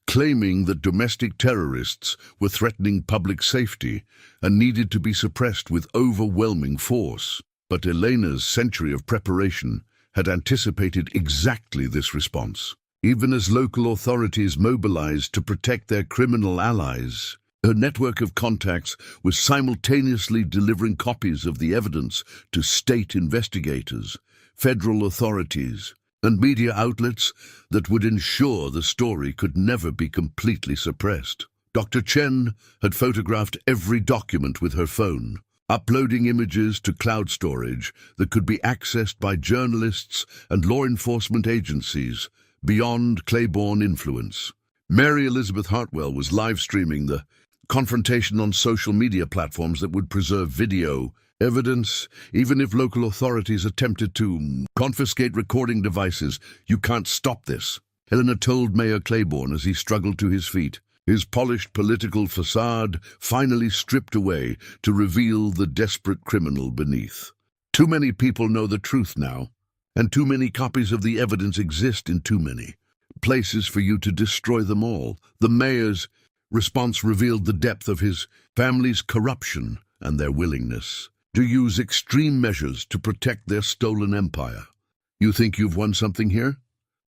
claiming that domestic terrorists were threatening public safety and needed to be suppressed with overwhelming force. But Elena's century of preparation had anticipated exactly this response. Even as local authorities mobilized to protect their criminal allies, her network of contacts was simultaneously delivering copies of the evidence to state investigators, federal authorities, and media outlets that would ensure the story could never be completely suppressed. Dr. Chen had photographed every document with her phone, uploading images to cloud storage that could be accessed by journalists and law enforcement agencies beyond Claiborne influence. Mary Elizabeth Hartwell was live-streaming the confrontation on social media platforms that would preserve video evidence, even if local authorities attempted to confiscate recording devices. "You can't stop this," Eleanor told Mayor Claiborne as he struggled to his feet, his polished political facade finally stripped away to reveal the desperate criminal beneath. "Too many people know the truth now, and too many copies of the evidence exist in too many places for you to destroy them all." The mayor's response revealed the depth of his family's corruption and their willingness to use extreme measures to protect their stolen empire. "You think you've won something here?"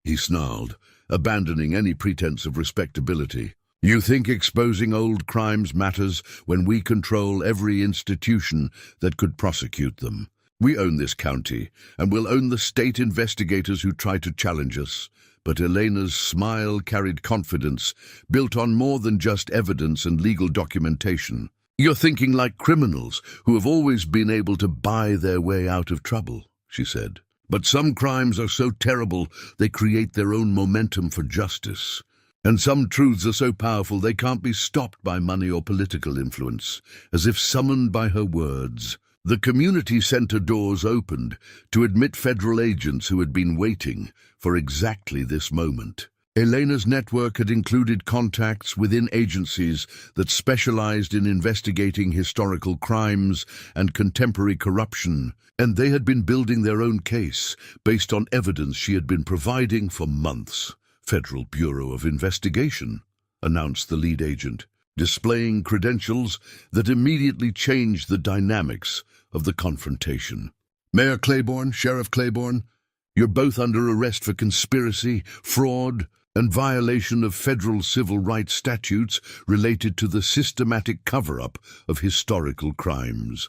he snarled, abandoning any pretense of respectability. "You think exposing old crimes matters when we control every institution that could prosecute them? We own this county, and we'll own the state investigators who try to challenge us." But Elena's smile carried confidence, built on more than just evidence and legal documentation. "You're thinking like criminals who have always been able to buy their way out of trouble," she said. "But some crimes are so terrible they create their own momentum for justice. And some truths are so powerful they can't be stopped by money or political influence." As if summoned by her words, the community center doors opened to admit federal agents who had been waiting for exactly this moment. Elena's network had included contacts within agencies that specialized in investigating historical crimes and contemporary corruption, and they had been building their own case based on evidence she had been providing for months. "Federal Bureau of Investigation," announced the lead agent, displaying credentials that immediately changed the dynamics of the confrontation. "Mayor Claiborne, Sheriff Claiborne, you're both under arrest for conspiracy, fraud, and violation of federal civil rights statutes related to the systematic cover-up of historical crimes.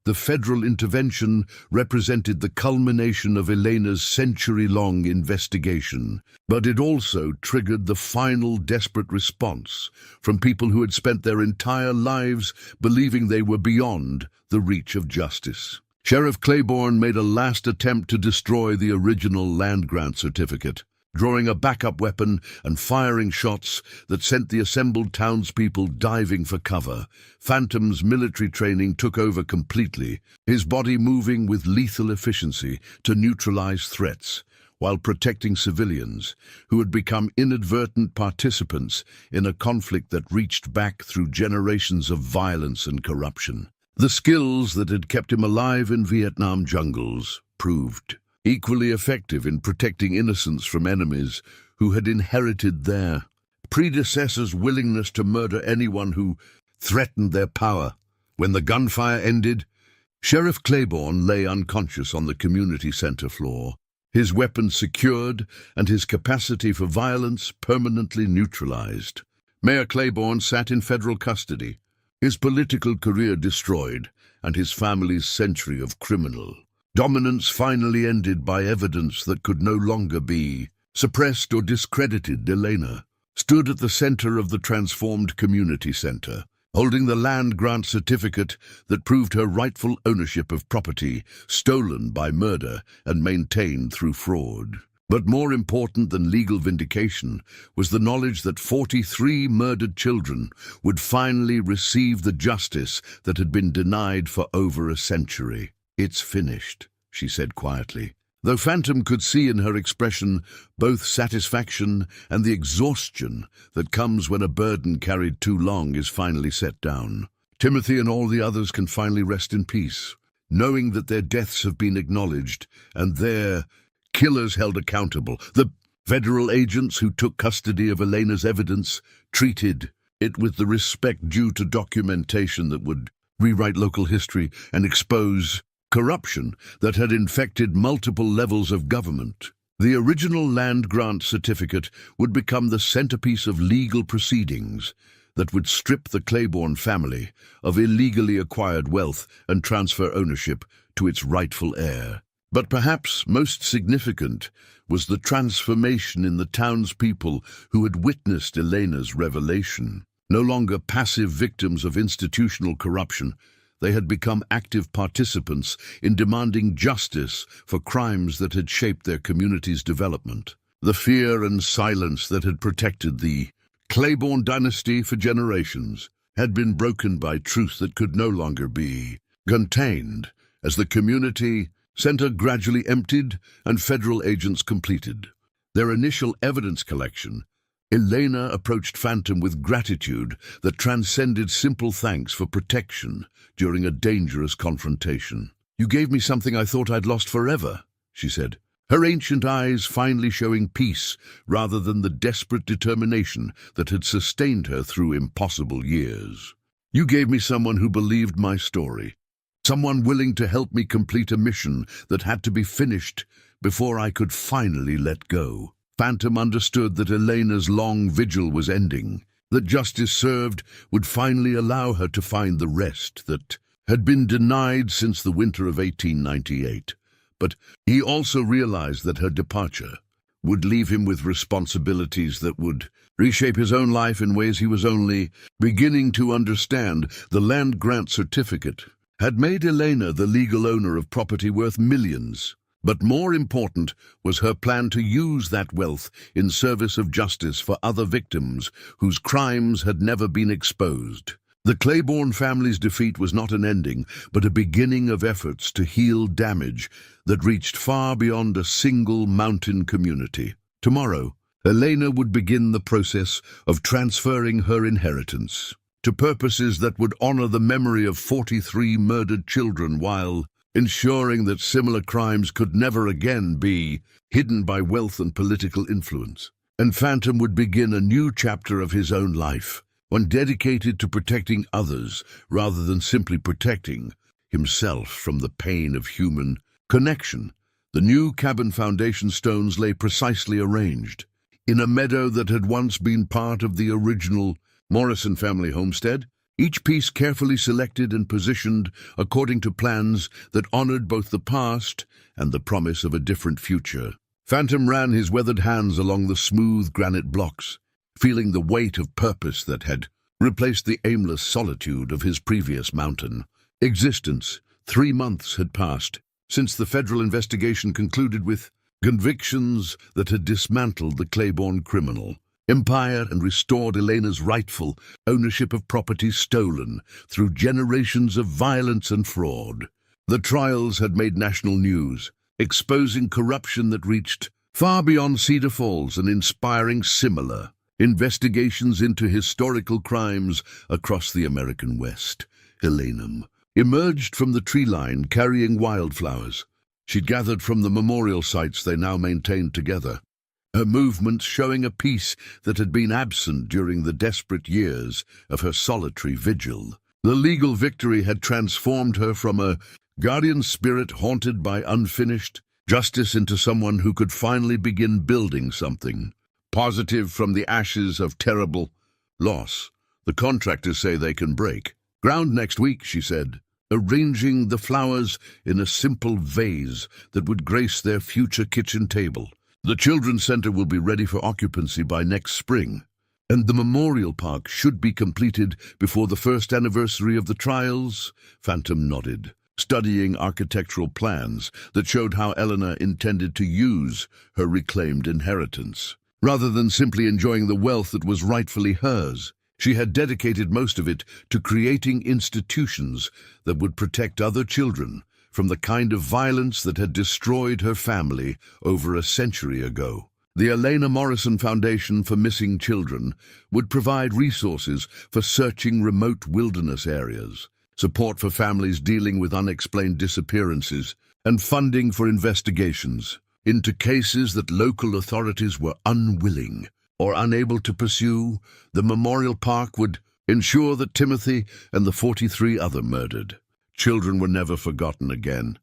The federal intervention represented the culmination of Elena's century-long investigation, but it also triggered the final desperate response from people who had spent their entire lives believing they were beyond the reach of justice. Sheriff Claiborne made a last attempt to destroy the original land grant certificate, drawing a backup weapon and firing shots that sent the assembled townspeople diving for cover. Phantom's military training took over completely, his body moving with lethal efficiency to neutralize threats, while protecting civilians who had become inadvertent participants in a conflict that reached back through generations of violence and corruption. The skills that had kept him alive in Vietnam jungles proved equally effective in protecting innocents from enemies who had inherited their predecessors' willingness to murder anyone who threatened their power. When the gunfire ended, Sheriff Claiborne lay unconscious on the community center floor, his weapon secured and his capacity for violence permanently neutralized. Mayor Claiborne sat in federal custody, his political career destroyed and his family's century of criminal dominance finally ended by evidence that could no longer be suppressed or discredited. Elena stood at the center of the transformed community center, holding the land grant certificate that proved her rightful ownership of property stolen by murder and maintained through fraud. But more important than legal vindication was the knowledge that 43 murdered children would finally receive the justice that had been denied for over a century. "It's finished," she said quietly, though Phantom could see in her expression both satisfaction and the exhaustion that comes when a burden carried too long is finally set down. Timothy and all the others can finally rest in peace, knowing that their deaths have been acknowledged and their killers held accountable. The federal agents who took custody of Elena's evidence treated it with the respect due to documentation that would rewrite local history and expose corruption that had infected multiple levels of government. The original land grant certificate would become the centerpiece of legal proceedings that would strip the Claiborne family of illegally acquired wealth and transfer ownership to its rightful heir. But perhaps most significant was the transformation in the townspeople who had witnessed Elena's revelation. No longer passive victims of institutional corruption, they had become active participants in demanding justice for crimes that had shaped their community's development. The fear and silence that had protected the Claiborne dynasty for generations had been broken by truth that could no longer be contained as the community center gradually emptied and federal agents completed their initial evidence collection. Elena approached Phantom with gratitude that transcended simple thanks for protection during a dangerous confrontation. "You gave me something I thought I'd lost forever," she said, her ancient eyes finally showing peace rather than the desperate determination that had sustained her through impossible years. "You gave me someone who believed my story, someone willing to help me complete a mission that had to be finished before I could finally let go." Phantom understood that Elena's long vigil was ending, that justice served would finally allow her to find the rest that had been denied since the winter of 1898. But he also realized that her departure would leave him with responsibilities that would reshape his own life in ways he was only beginning to understand. The land grant certificate had made Elena the legal owner of property worth millions. But more important was her plan to use that wealth in service of justice for other victims whose crimes had never been exposed. The Claiborne family's defeat was not an ending, but a beginning of efforts to heal damage that reached far beyond a single mountain community. Tomorrow, Elena would begin the process of transferring her inheritance to purposes that would honor the memory of 43 murdered children while ensuring that similar crimes could never again be hidden by wealth and political influence. And Phantom would begin a new chapter of his own life, one dedicated to protecting others rather than simply protecting himself from the pain of human connection. The new cabin foundation stones lay precisely arranged, in a meadow that had once been part of the original Morrison family homestead, each piece carefully selected and positioned according to plans that honored both the past and the promise of a different future. Phantom ran his weathered hands along the smooth granite blocks, feeling the weight of purpose that had replaced the aimless solitude of his previous mountain existence. 3 months had passed since the federal investigation concluded with convictions that had dismantled the Claiborne criminal empire and restored Elena's rightful ownership of property stolen through generations of violence and fraud. The trials had made national news, exposing corruption that reached far beyond Cedar Falls and inspiring similar investigations into historical crimes across the American West. Elena emerged from the tree line carrying wildflowers she'd gathered from the memorial sites they now maintained together, her movements showing a peace that had been absent during the desperate years of her solitary vigil. The legal victory had transformed her from a guardian spirit haunted by unfinished justice into someone who could finally begin building something positive from the ashes of terrible loss the contractors say they can break ground next week, she said, arranging the flowers in a simple vase that would grace their future kitchen table. The Children's Center will be ready for occupancy by next spring, and the Memorial Park should be completed before the first anniversary of the trials. Phantom nodded, studying architectural plans that showed how Eleanor intended to use her reclaimed inheritance. Rather than simply enjoying the wealth that was rightfully hers, she had dedicated most of it to creating institutions that would protect other children from the kind of violence that had destroyed her family over a century ago. The Elena Morrison Foundation for Missing Children would provide resources for searching remote wilderness areas, support for families dealing with unexplained disappearances, and funding for investigations into cases that local authorities were unwilling or unable to pursue. The Memorial Park would ensure that Timothy and the 43 other murdered children were never forgotten again,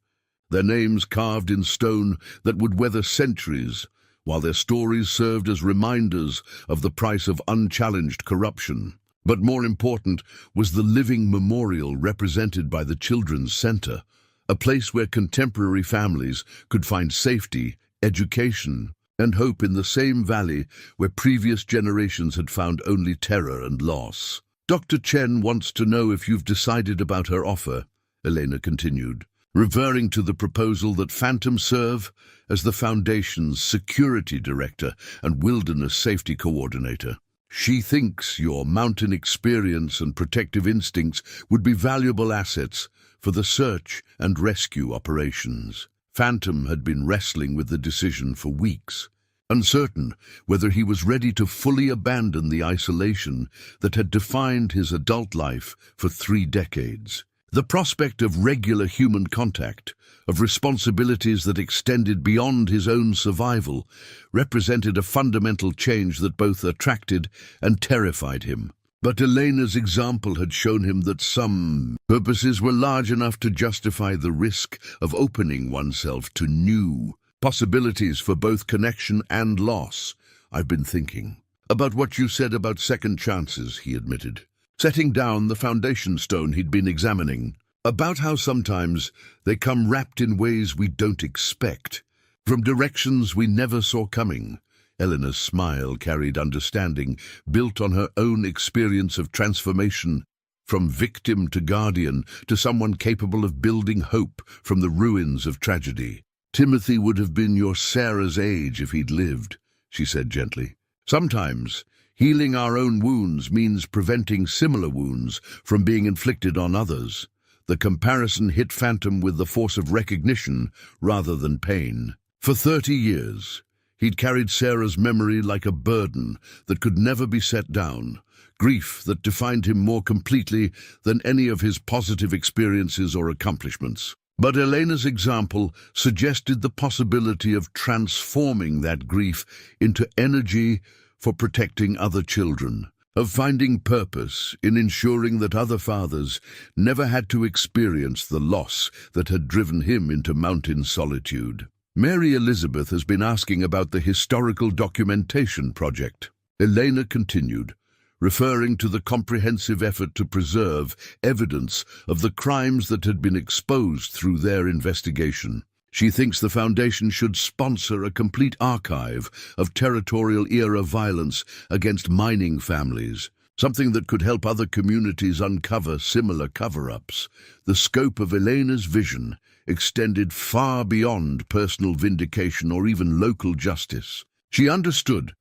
their names carved in stone that would weather centuries, while their stories served as reminders of the price of unchallenged corruption. But more important was the living memorial represented by the Children's Center, a place where contemporary families could find safety, education, and hope in the same valley where previous generations had found only terror and loss. Dr. Chen wants to know if you've decided about her offer, Elena continued, referring to the proposal that Phantom serve as the Foundation's security director and wilderness safety coordinator. She thinks your mountain experience and protective instincts would be valuable assets for the search and rescue operations. Phantom had been wrestling with the decision for weeks, uncertain whether he was ready to fully abandon the isolation that had defined his adult life for 3 decades. The prospect of regular human contact, of responsibilities that extended beyond his own survival, represented a fundamental change that both attracted and terrified him. But Elena's example had shown him that some purposes were large enough to justify the risk of opening oneself to new possibilities for both connection and loss. I've been thinking about what you said about second chances, he admitted, setting down the foundation stone he'd been examining, about how sometimes they come wrapped in ways we don't expect, from directions we never saw coming. Eleanor's smile carried understanding, built on her own experience of transformation, from victim to guardian, to someone capable of building hope from the ruins of tragedy. Timothy would have been your Sarah's age if he'd lived, she said gently. Sometimes healing our own wounds means preventing similar wounds from being inflicted on others. The comparison hit Phantom with the force of recognition rather than pain. For 30 years, he'd carried Sarah's memory like a burden that could never be set down, grief that defined him more completely than any of his positive experiences or accomplishments. But Elena's example suggested the possibility of transforming that grief into energy for protecting other children, of finding purpose in ensuring that other fathers never had to experience the loss that had driven him into mountain solitude. Mary Elizabeth has been asking about the historical documentation project. Elena continued, referring to the comprehensive effort to preserve evidence of the crimes that had been exposed through their investigation. She thinks the Foundation should sponsor a complete archive of territorial-era violence against mining families, something that could help other communities uncover similar cover-ups. The scope of Elena's vision extended far beyond personal vindication or even local justice. She understood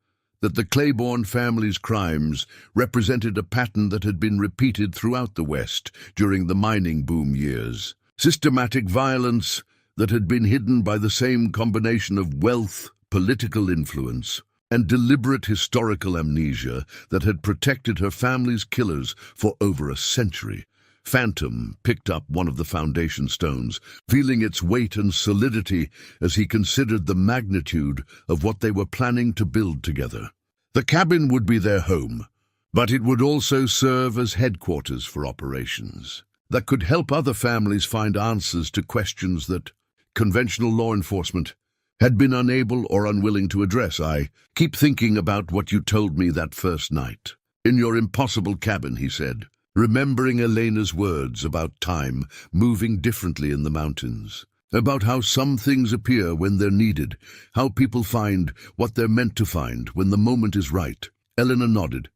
that the Claiborne family's crimes represented a pattern that had been repeated throughout the West during the mining boom years. Systematic violence that had been hidden by the same combination of wealth, political influence, and deliberate historical amnesia that had protected her family's killers for over a century. Phantom picked up one of the foundation stones, feeling its weight and solidity as he considered the magnitude of what they were planning to build together. The cabin would be their home, but it would also serve as headquarters for operations that could help other families find answers to questions that conventional law enforcement had been unable or unwilling to address. "I keep thinking about what you told me that first night in your impossible cabin," he said, remembering Elena's words about time moving differently in the mountains, about how some things appear when they're needed, how people find what they're meant to find when the moment is right. Elena nodded,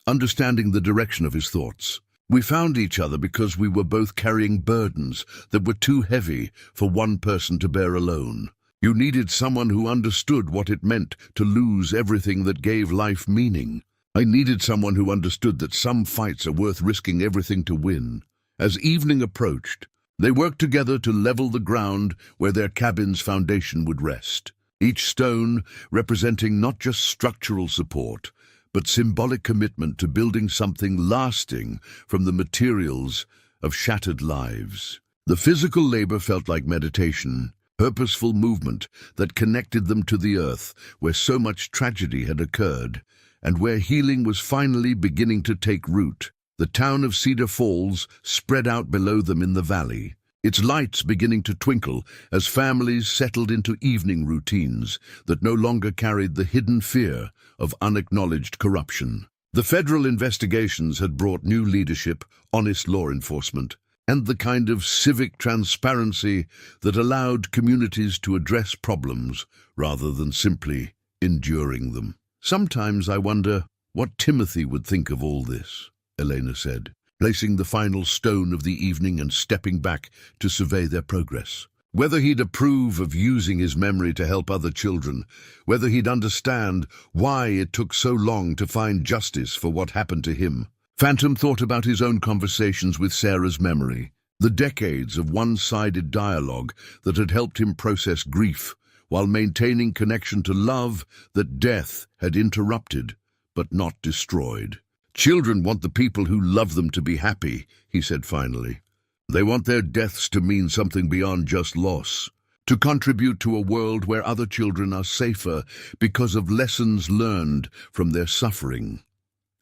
understanding the direction of his thoughts. "We found each other because we were both carrying burdens that were too heavy for one person to bear alone. You needed someone who understood what it meant to lose everything that gave life meaning. I needed someone who understood that some fights are worth risking everything to win." As evening approached, they worked together to level the ground where their cabin's foundation would rest, each stone representing not just structural support, but symbolic commitment to building something lasting from the materials of shattered lives. The physical labor felt like meditation, purposeful movement that connected them to the earth where so much tragedy had occurred, and where healing was finally beginning to take root. The town of Cedar Falls spread out below them in the valley, its lights beginning to twinkle as families settled into evening routines that no longer carried the hidden fear of unacknowledged corruption. The federal investigations had brought new leadership, honest law enforcement, and the kind of civic transparency that allowed communities to address problems rather than simply enduring them. "Sometimes I wonder what Timothy would think of all this," Elena said, placing the final stone of the evening and stepping back to survey their progress. Whether he'd approve of using his memory to help other children, whether he'd understand why it took so long to find justice for what happened to him. Phantom thought about his own conversations with Sarah's memory, the decades of one-sided dialogue that had helped him process grief while maintaining connection to love that death had interrupted but not destroyed. "Children want the people who love them to be happy," he said finally. "They want their deaths to mean something beyond just loss, to contribute to a world where other children are safer because of lessons learned from their suffering."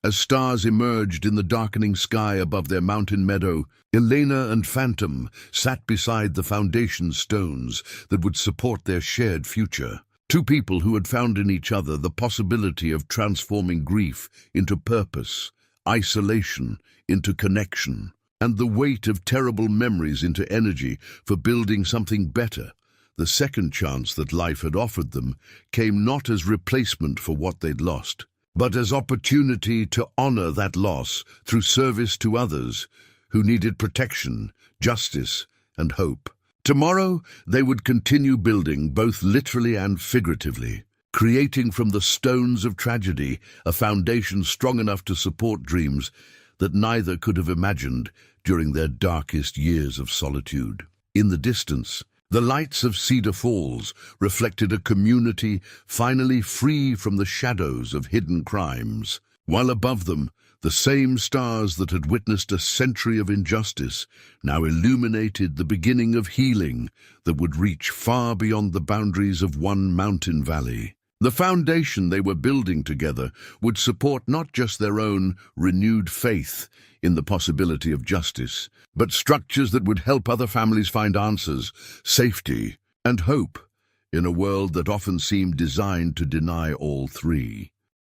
As stars emerged in the darkening sky above their mountain meadow, Elena and Phantom sat beside the foundation stones that would support their shared future. Two people who had found in each other the possibility of transforming grief into purpose, isolation into connection, and the weight of terrible memories into energy for building something better. The second chance that life had offered them came not as replacement for what they'd lost, but as opportunity to honor that loss through service to others who needed protection, justice, and hope. Tomorrow, they would continue building, both literally and figuratively, creating from the stones of tragedy a foundation strong enough to support dreams that neither could have imagined during their darkest years of solitude. In the distance, the lights of Cedar Falls reflected a community finally free from the shadows of hidden crimes, while above them, the same stars that had witnessed a century of injustice now illuminated the beginning of healing that would reach far beyond the boundaries of one mountain valley. The foundation they were building together would support not just their own renewed faith in the possibility of justice, but structures that would help other families find answers, safety, and hope in a world that often seemed designed to deny all three.